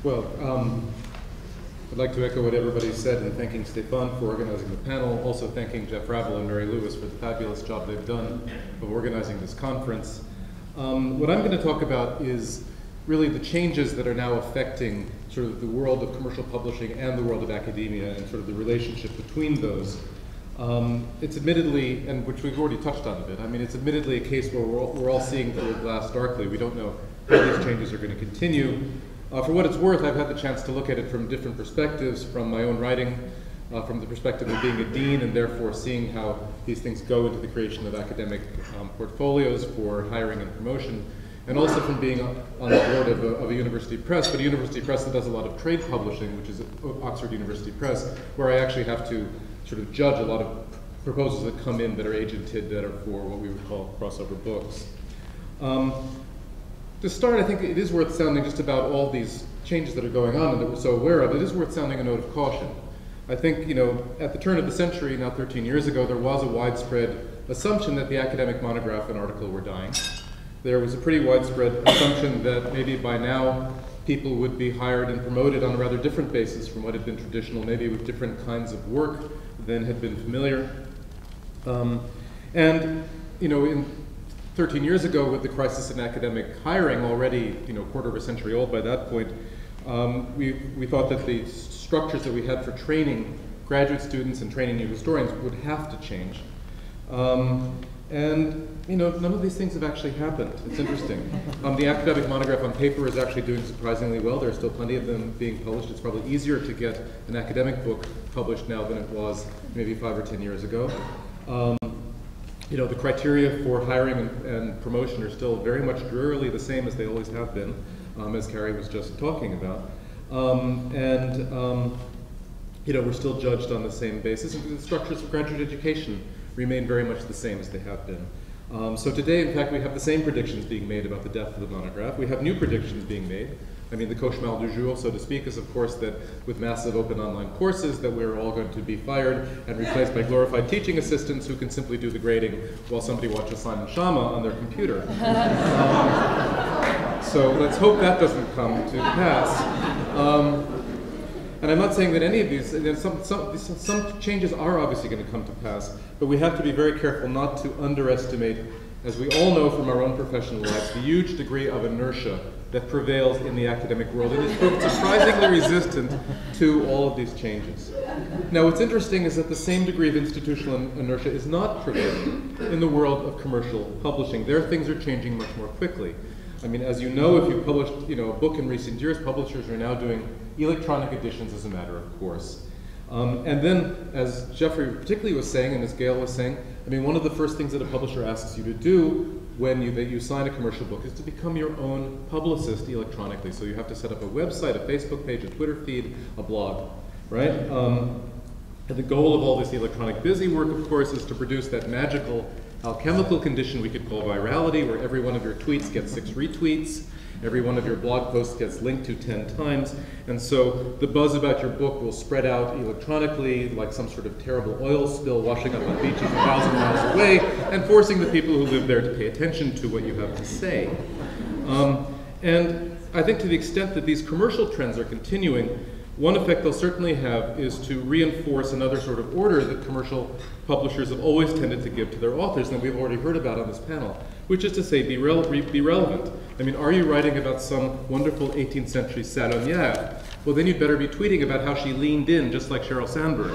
Well, I'd like to echo what everybody said in thanking Stéphane for organizing the panel, also thanking Jeff Ravel and Mary Lewis for the fabulous job they've done of organizing this conference. What I'm going to talk about is really the changes that are now affecting sort of the world of commercial publishing and the world of academia and sort of the relationship between those. It's admittedly, and which we've already touched on a bit, I mean, it's admittedly a case where we're all seeing through a glass darkly. We don't know how these changes are going to continue. For what it's worth, I've had the chance to look at it from different perspectives, from my own writing, from the perspective of being a dean and therefore seeing how these things go into the creation of academic portfolios for hiring and promotion, and also from being on the board of a university press, but a university press that does a lot of trade publishing, which is Oxford University Press, where I actually have to sort of judge a lot of proposals that come in that are agented, that are for what we would call crossover books. To start, I think it is worth sounding just about all these changes that are going on and that we're so aware of. It is worth sounding a note of caution. I think, you know, at the turn of the century, now 13 years ago, there was a widespread assumption that the academic monograph and article were dying. There was a pretty widespread assumption that maybe by now people would be hired and promoted on a rather different basis from what had been traditional, maybe with different kinds of work than had been familiar. And, you know, in 13 years ago, with the crisis in academic hiring, already, you know, a quarter of a century old by that point, we thought that the structures that we had for training graduate students and training new historians would have to change. And, you know, none of these things have actually happened. It's interesting. The academic monograph on paper is actually doing surprisingly well. There are still plenty of them being published. It's probably easier to get an academic book published now than it was maybe 5 or 10 years ago. You know, the criteria for hiring and promotion are still very much drearily the same as they always have been, as Carrie was just talking about. You know, we're still judged on the same basis. And the structures of graduate education remain very much the same as they have been. So today, in fact, we have the same predictions being made about the death of the monograph. We have new predictions being made. I mean, the cauchemar du jour, so to speak, is of course that with massive open online courses that we're all going to be fired and replaced by glorified teaching assistants who can simply do the grading while somebody watches Simon Schama on their computer. So let's hope that doesn't come to pass. And I'm not saying that any of these, some changes are obviously going to come to pass, but we have to be very careful not to underestimate, as we all know from our own professional lives, the huge degree of inertia that prevails in the academic world, and it's proved surprisingly resistant to all of these changes. Now, what's interesting is that the same degree of institutional inertia is not prevailing in the world of commercial publishing. There, things are changing much more quickly. I mean, as you know, if you've published a book in recent years, publishers are now doing electronic editions as a matter of course. And then, as Jeffrey particularly was saying, and as Gayle was saying, I mean, one of the first things that a publisher asks you to do when you sign a commercial book is to become your own publicist electronically. So you have to set up a website, a Facebook page, a Twitter feed, a blog, right? And the goal of all this electronic busy work, of course, is to produce that magical alchemical condition we could call virality, where every one of your tweets gets 6 retweets, every one of your blog posts gets linked to 10 times, and so the buzz about your book will spread out electronically like some sort of terrible oil spill washing up on beaches 1,000 miles away and forcing the people who live there to pay attention to what you have to say. And I think to the extent that these commercial trends are continuing, one effect they'll certainly have is to reinforce another sort of order that commercial publishers have always tended to give to their authors, and that we've already heard about on this panel, which is to say, be relevant. I mean, are you writing about some wonderful 18th century salonière? Well, then you'd better be tweeting about how she leaned in, just like Sheryl Sandberg.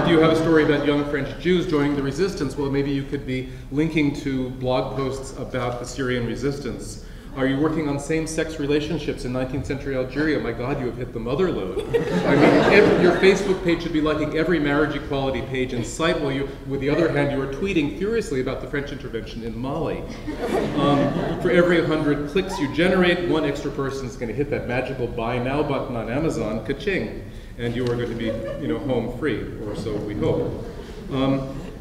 Do you have a story about young French Jews joining the resistance? Well, maybe you could be linking to blog posts about the Syrian resistance. Are you working on same-sex relationships in 19th century Algeria? My God, you have hit the mother lode. I mean, your Facebook page should be liking every marriage equality page in sight, while you, with the other hand, you are tweeting furiously about the French intervention in Mali. For every 100 clicks you generate, one extra person is going to hit that magical buy now button on Amazon, ka-ching, and you are going to be, home free, or so we hope.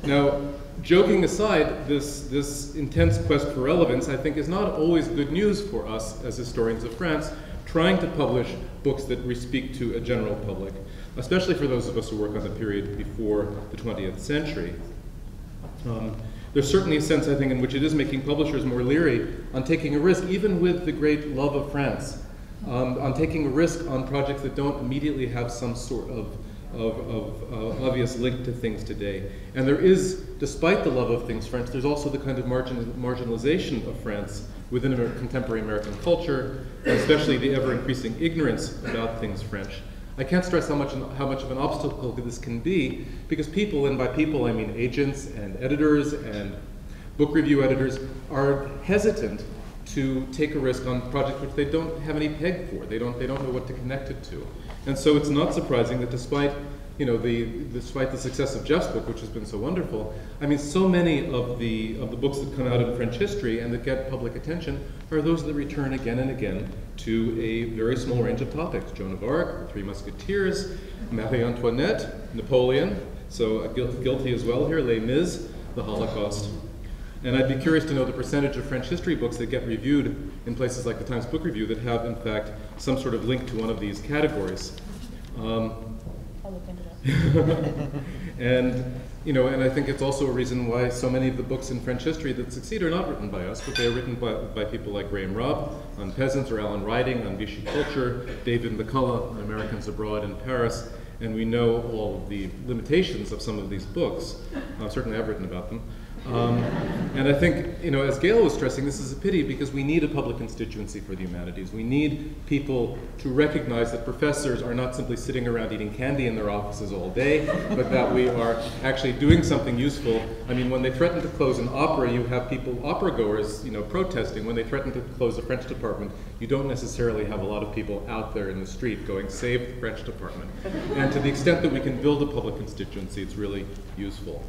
Now, joking aside, this intense quest for relevance, I think, is not always good news for us as historians of France, trying to publish books that speak to a general public, especially for those of us who work on the period before the 20th century. There's certainly a sense, I think, in which it is making publishers more leery on taking a risk, even with the great love of France, on taking a risk on projects that don't immediately have some sort of obvious link to things today. And there is, despite the love of things French, there's also the kind of marginalization of France within contemporary American culture, and especially the ever-increasing ignorance about things French. I can't stress how much of an obstacle this can be, because people, and by people I mean agents and editors and book review editors, are hesitant to take a risk on projects which they don't have any peg for. They don't know what to connect it to. And so it's not surprising that despite the success of Jeff's book, which has been so wonderful, I mean, so many of the books that come out in French history and that get public attention are those that return again and again to a very small range of topics: Joan of Arc, The Three Musketeers, Marie Antoinette, Napoleon, so guilty as well here, Les Mis, the Holocaust. And I'd be curious to know the percentage of French history books that get reviewed in places like the Times Book Review that have, in fact, some sort of link to one of these categories. I'll look into that. And I think it's also a reason why so many of the books in French history that succeed are not written by us, but they are written by people like Graham Robb on peasants, or Alan Riding on Vichy culture, David McCullough on Americans Abroad in Paris, and we know all of the limitations of some of these books. Certainly I've written about them. And I think, as Gayle was stressing, this is a pity because we need a public constituency for the humanities. We need people to recognize that professors are not simply sitting around eating candy in their offices all day, but that we are actually doing something useful. I mean, when they threaten to close an opera, you have people, opera goers, protesting. When they threaten to close a French department, you don't necessarily have a lot of people out there in the street going, save the French department. And to the extent that we can build a public constituency, it's really useful.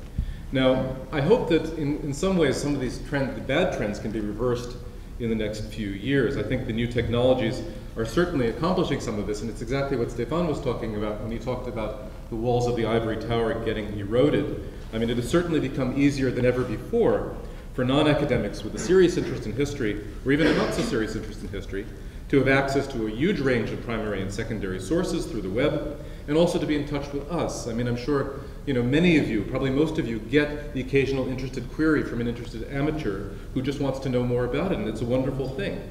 Now, I hope that in some ways some of these trends, the bad trends, can be reversed in the next few years. I think the new technologies are certainly accomplishing some of this, and it's exactly what Stéphane was talking about when he talked about the walls of the ivory tower getting eroded. I mean, it has certainly become easier than ever before for non-academics with a serious interest in history, or even a not so serious interest in history, to have access to a huge range of primary and secondary sources through the web, and also to be in touch with us. I mean, I'm sure many of you, probably most of you, get the occasional interested query from an interested amateur who just wants to know more about it, and it's a wonderful thing.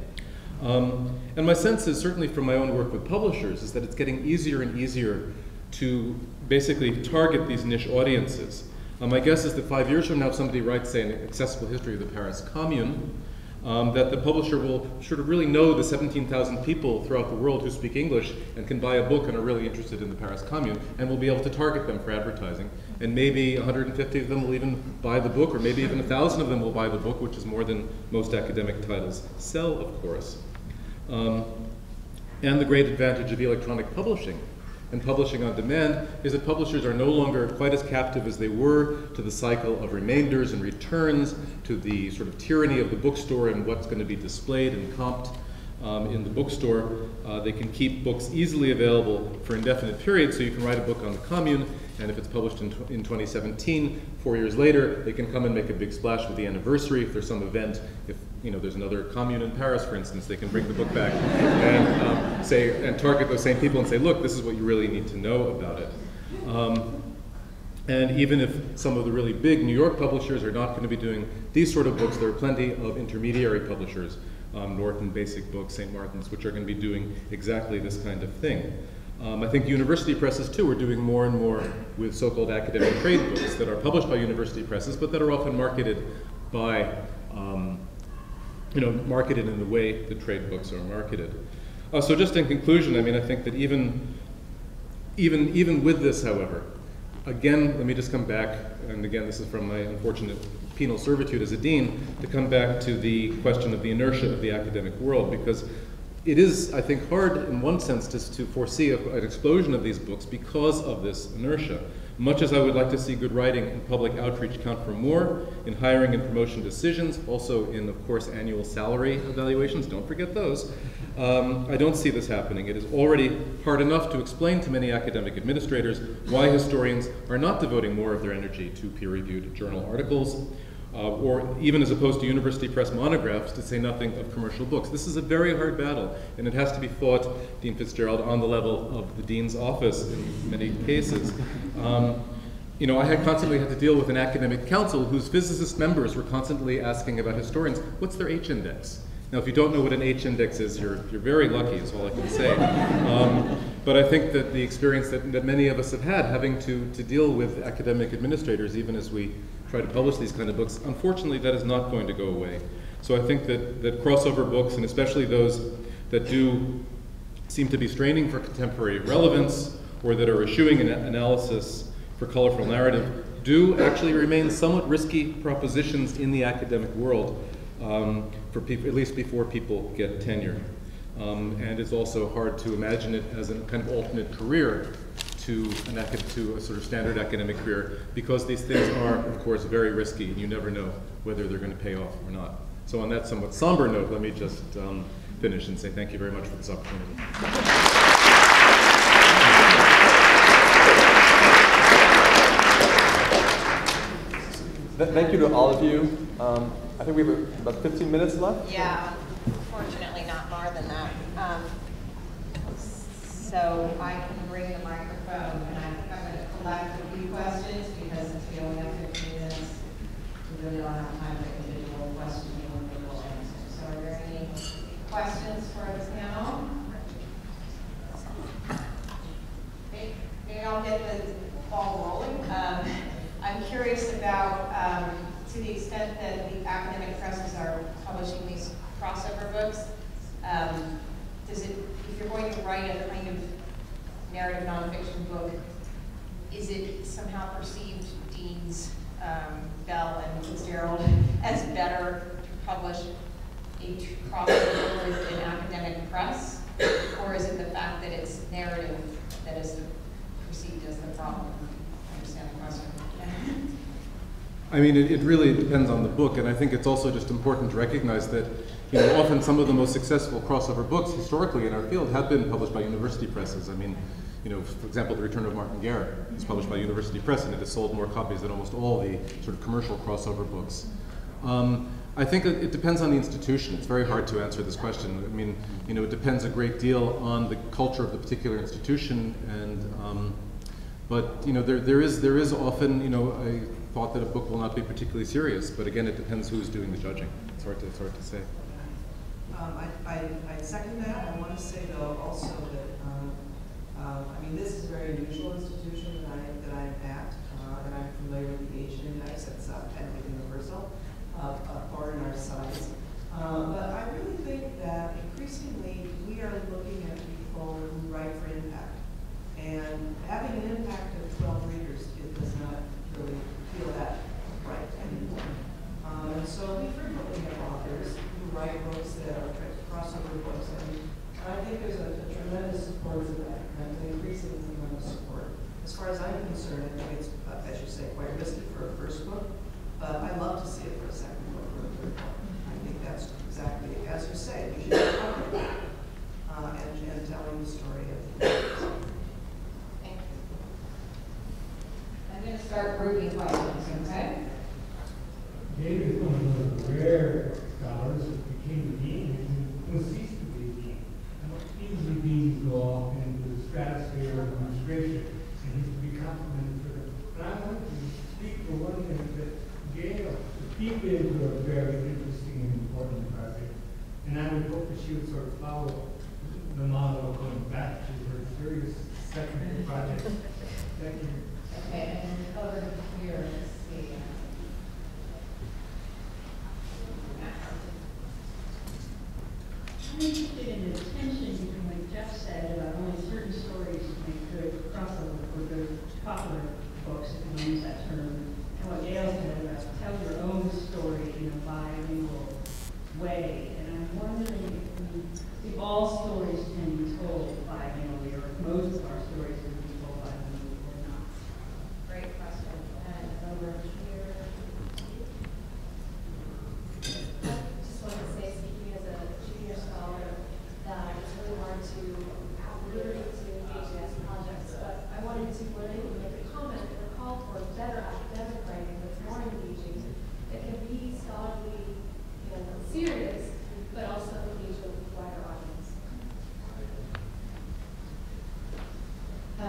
And my sense is, certainly from my own work with publishers, is that it's getting easier and easier to basically target these niche audiences. My guess is that 5 years from now, if somebody writes, say, an accessible history of the Paris Commune, that the publisher will sort of really know the 17,000 people throughout the world who speak English and can buy a book and are really interested in the Paris Commune, and will be able to target them for advertising. And maybe 150 of them will even buy the book, or maybe even 1,000 of them will buy the book, which is more than most academic titles sell, of course. And the great advantage of electronic publishing and publishing on demand is that publishers are no longer quite as captive as they were to the cycle of remainders and returns, to the sort of tyranny of the bookstore and what's going to be displayed and comped in the bookstore. They can keep books easily available for indefinite periods, so you can write a book on the Commune, and if it's published in 2017, 4 years later, they can come and make a big splash with the anniversary. If there's some event, if there's another Commune in Paris, for instance, they can bring the book back and target those same people and say, look, this is what you really need to know about it. And even if some of the really big New York publishers are not going to be doing these sort of books, there are plenty of intermediary publishers, Norton, Basic Books, St. Martin's, which are going to be doing exactly this kind of thing. I think university presses, too, are doing more and more with so-called academic trade books that are published by university presses, but that are often marketed by, marketed in the way that trade books are marketed. So just in conclusion, I mean, I think that even with this, however, again, let me just come back, and again, this is from my unfortunate penal servitude as a dean, to come back to the question of the inertia of the academic world, because it is, I think, hard in one sense to foresee an explosion of these books because of this inertia. Much as I would like to see good writing and public outreach count for more in hiring and promotion decisions, also in, of course, annual salary evaluations, don't forget those, I don't see this happening. It is already hard enough to explain to many academic administrators why historians are not devoting more of their energy to peer-reviewed journal articles, or even as opposed to university press monographs, to say nothing of commercial books. This is a very hard battle, and it has to be fought, Dean Fitzgerald, on the level of the dean's office in many cases. I had constantly had to deal with an academic council whose physicist members were constantly asking about historians, what's their H-index? Now, if you don't know what an H-index is, you're very lucky, is all I can say. But I think that the experience that many of us have had, having to deal with academic administrators, even as we try to publish these kind of books, unfortunately, that is not going to go away. So I think that crossover books, and especially those that do seem to be straining for contemporary relevance, or that are eschewing an analysis for colorful narrative, do actually remain somewhat risky propositions in the academic world, for people, at least before people get tenure. And it's also hard to imagine it as a kind of alternate career to a sort of standard academic career, because these things are, of course, very risky, and you never know whether they're going to pay off or not. So on that somewhat somber note, let me just finish and say thank you very much for this opportunity. Thank you to all of you. I think we have about 15 minutes left. Yeah, unfortunately not more than that. So I can bring the microphone, and I think I'm going to collect a few questions because since we only have 15 minutes, we really don't have time for individual questions or individual answers. So are there any questions for the panel? Maybe I'll get the ball rolling. I'm curious about, to the extent that the academic presses are publishing these crossover books, if you're going to write a kind of narrative nonfiction book, is it somehow perceived, Deans Bell and Fitzgerald, as better to publish a crossover with an academic press, or is it the fact that it's narrative that is perceived as the problem? I understand the question. I mean, it really depends on the book, and I think it's also just important to recognize that often some of the most successful crossover books historically in our field have been published by university presses. I mean, for example, The Return of Martin Garrett is published by University Press, and it has sold more copies than almost all the sort of commercial crossover books. I think it depends on the institution. It's very hard to answer this question. I mean, it depends a great deal on the culture of the particular institution, and but there is often a thought that a book will not be particularly serious, but again, it depends who's doing the judging. It's hard to say. I second that. I want to say though also that I mean, this is a very unusual institution that I'm at, and I'm familiar with the H index. It's technically universal, Barnard size. have a concern. I think it's, as you say, quite risky for a first book, but I'd love to see it for a second book or a third book. I think that's exactly, as you say, you should be talking about and telling the story of the characters. Thank you. I'm going to start grouping questions, okay? David is one of the rare scholars that became a dean and was ceased to be a dean. Usually deans go off into the stratosphere of administration, and he's to be complimented for that. But I want to speak for one thing that Gayle deep into a very interesting and important project, and I would hope that she would sort of follow the model going back to her serious second project. Thank you. Okay, and over here, let's see. I'm interested in the tension between what Jeff said about only certain stories make good crossover or good popular books, if you want to use that term, and what Gayle said about tell your own story in a bilingual way. And I'm wondering if all stories can be told bilingually, or if most of our stories can be told bilingually or not. Great question. And over here. I just want to say, speaking as a junior scholar, that it's really hard to literally to engage in these projects, but I wanted to make a comment or call for better academic writing that's more engaging, that can be scholarly, serious, but also engage with a wider audience. Do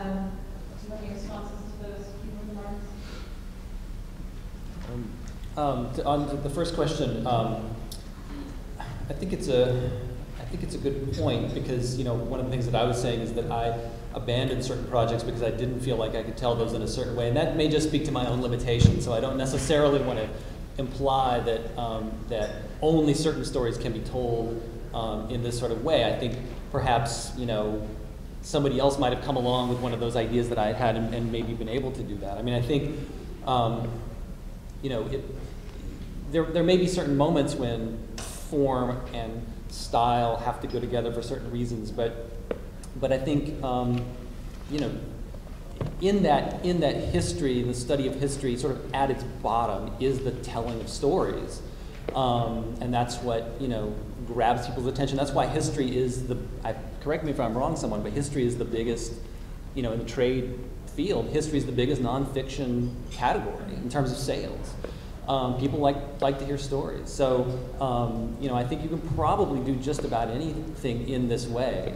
you have any responses to those few remarks? On the first question, I think it's a good point because one of the things that I was saying is that I abandoned certain projects because I didn't feel like I could tell those in a certain way, and that may just speak to my own limitations. So I don't necessarily want to imply that that only certain stories can be told in this sort of way. I think perhaps somebody else might have come along with one of those ideas that I had and maybe been able to do that. I mean, I think there may be certain moments when form and style have to go together for certain reasons, but I think in that history, the study of history, sort of at its bottom is the telling of stories, and that's what grabs people's attention. That's why history is correct me if I'm wrong, someone, but history is the biggest, in the trade field. History is the biggest nonfiction category in terms of sales. People like to hear stories. So, I think you can probably do just about anything in this way.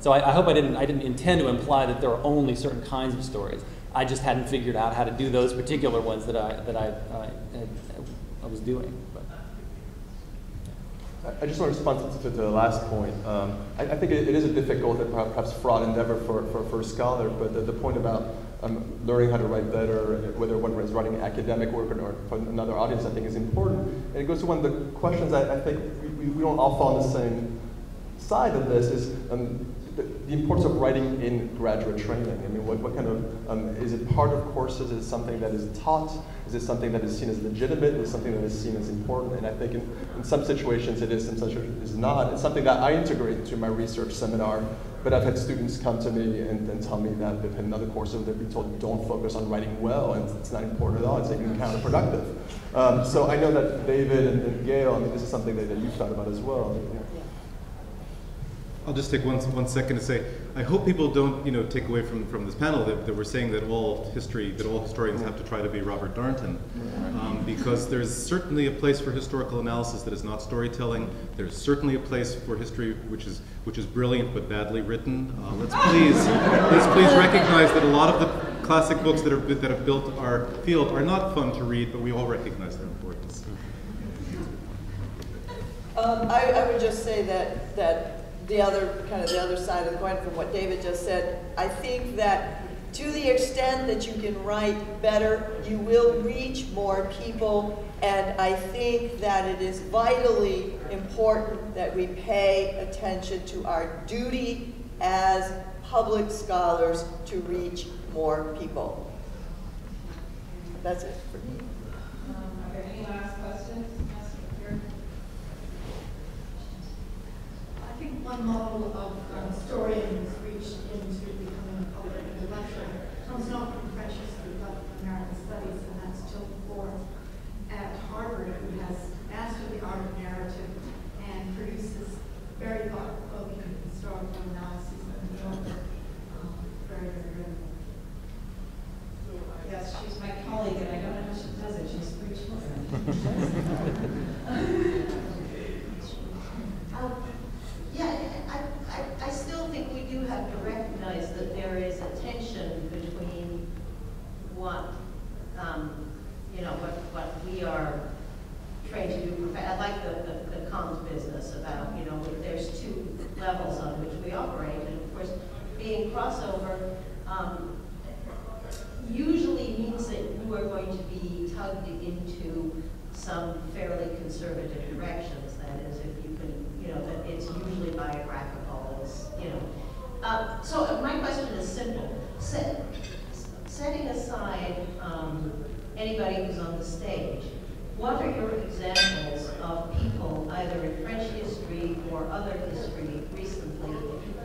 So I hope I didn't intend to imply that there are only certain kinds of stories. I just hadn't figured out how to do those particular ones that I was doing. But. I just want to respond to the last point. I think it is a difficult and perhaps fraught endeavor for a scholar, but the point about learning how to write better, whether one is writing academic work or for another audience, I think is important. And it goes to one of the questions I think we don't all fall on the same side of this, is the importance of writing in graduate training. I mean, what kind of, is it part of courses? Is it something that is taught? Is it something that is seen as legitimate? Is it something that is seen as important? And I think in some situations it is, in some situations it is not. It's something that I integrate into my research seminar, but I've had students come to me and tell me that they've had another course where they've been told, don't focus on writing well, and it's not important at all, it's even counterproductive. So I know that David and Gayle, I mean, this is something that you've thought about as well. I'll just take one second to say, I hope people don't take away from this panel that we're saying that all historians have to try to be Robert Darnton, because there's certainly a place for historical analysis that is not storytelling. There's certainly a place for history which is brilliant but badly written. Let's please recognize that a lot of the classic books that have built our field are not fun to read, but we all recognize their importance. I would just say that the other side of the coin from what David just said, I think that to the extent that you can write better, you will reach more people, and I think that it is vitally important that we pay attention to our duty as public scholars to reach more people. That's it for me. Are there any last questions? I think one model of historians reached into becoming a public intellectual comes not from I still think we do have to recognize that there is a tension between what, what we are trained to do. I like the comms business about, there's two levels on which we operate, and of course, being crossover usually means that you are going to be tugged into some fairly conservative directions. That is, if you can, that it's usually biographical. So my question is simple. Setting aside anybody who's on the stage, what are your examples of people, either in French history or other history recently,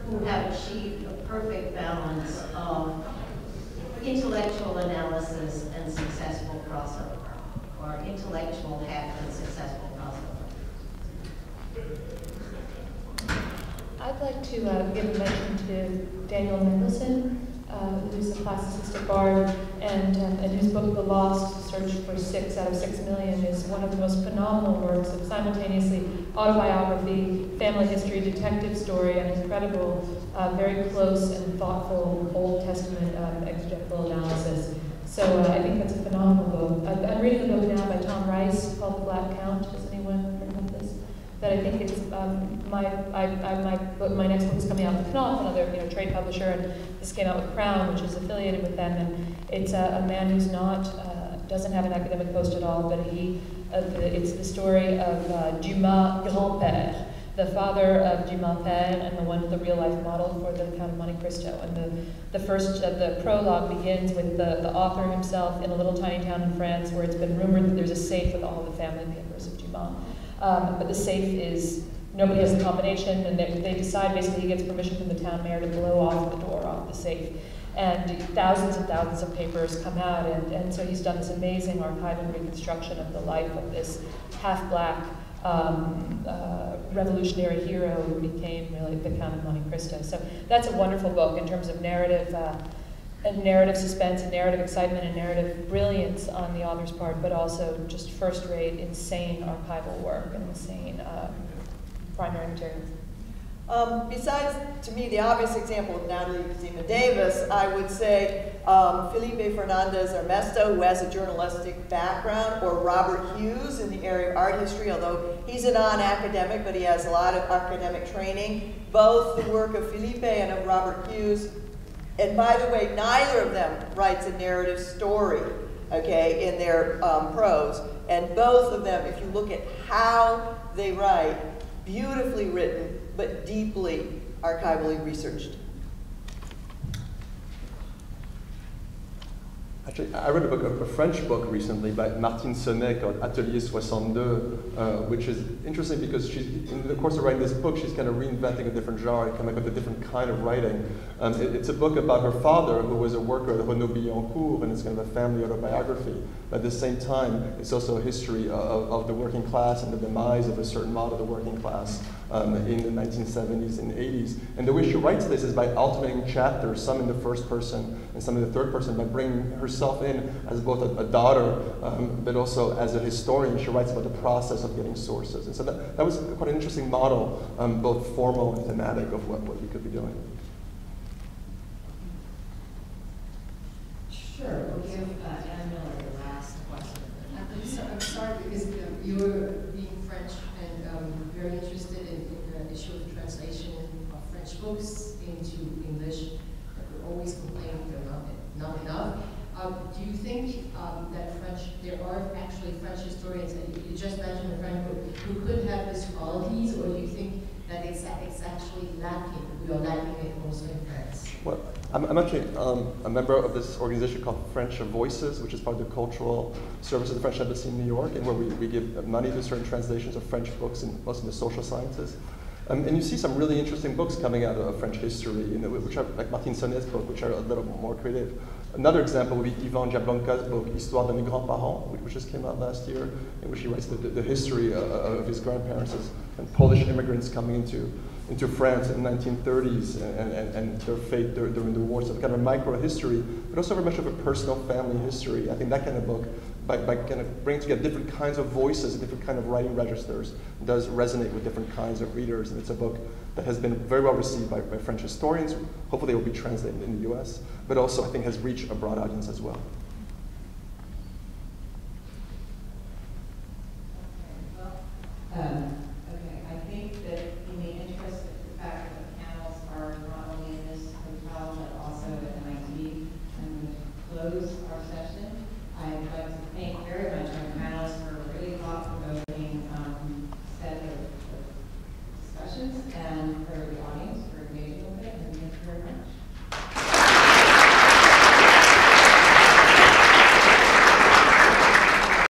who have achieved a perfect balance of intellectual analysis and successful crossover, or intellectual heft and successful crossover? I'd like to give a mention to Daniel Mendelsohn, who's a classicist at Barnard, and whose book, The Lost Search for 6 out of 6 million, is one of the most phenomenal works of simultaneously autobiography, family history, detective story, and incredible, very close and thoughtful Old Testament exegetical analysis. So I think that's a phenomenal book. I'm reading a book now by Tom Rice called The Black Count. Has anyone heard of this? That I think it's my next book is coming out with Knopf, another trade publisher, and this came out with Crown, which is affiliated with them, and it's a man who's doesn't have an academic post at all, but it's the story of Dumas grand-père, the father of Dumas père, and the real life model for the Count of Monte Cristo. And the prologue begins with the author himself in a little tiny town in France where it's been rumored that there's a safe with all the family papers of Dumas. But the safe is, nobody has the combination, and they decide basically he gets permission from the town mayor to blow off the door off the safe. And thousands and thousands of papers come out, and so he's done this amazing archival reconstruction of the life of this half-black revolutionary hero who became really the Count of Monte Cristo. So that's a wonderful book in terms of narrative and narrative suspense and narrative excitement and narrative brilliance on the author's part, but also just first-rate, insane archival work and insane primary materials. Besides, to me, the obvious example of Natalie Zima-Davis, I would say Felipe Fernandez Ernesto, who has a journalistic background, or Robert Hughes in the area of art history, although he's a non-academic, but he has a lot of academic training. Both the work of Felipe and of Robert Hughes, and by the way, neither of them writes a narrative story, okay, in their prose. And both of them, if you look at how they write, beautifully written, but deeply archivally researched. Actually, I read a French book recently by Martine Sonnet called Atelier 62, which is interesting because in the course of writing this book, she's kind of reinventing a different genre, coming up with a different kind of writing. It's a book about her father, who was a worker at Renaud-Billancourt, and it's kind of a family autobiography. But at the same time, it's also a history of the working class and the demise of a certain model of the working class in the 1970s and 80s. And the way she writes this is by alternating chapters, some in the first person and some in the third person, by bringing herself in as both a daughter, but also as a historian. She writes about the process of getting sources. And so that was quite an interesting model, both formal and thematic, of what we could be doing. Sure, we'll give Anna Miller the last question. I'm sorry, because you were being French and very interested in the issue of translation of French books into English. We're always complaining they're not enough. Do you think that there are actually French historians, and you just mentioned a French book, who could have these qualities, or do you think that it's actually lacking? We are lacking it also in France. Well, I'm actually a member of this organization called French Voices, which is part of the cultural service of the French Embassy in New York, and where we give money to certain translations of French books, mostly in the social sciences. And you see some really interesting books coming out of French history, which are like Martine Sonnet's book, which are a little more creative. Another example would be Ivan Jablonka's book, Histoire de mes grands-parents, which just came out last year, in which he writes the history of his grandparents and Polish immigrants coming into into France in the 1930s and their fate during the war. So kind of a micro history, but also very much of a personal family history. I think that kind of book, by kind of bringing together different kinds of voices and different kind of writing registers, does resonate with different kinds of readers. And it's a book that has been very well received by French historians. Hopefully it will be translated in the US, but also I think has reached a broad audience as well. Okay, I think that in the interest of the fact that the panels are not only in this hotel but also at MIT, I'm going to close our session. I'd like to thank very much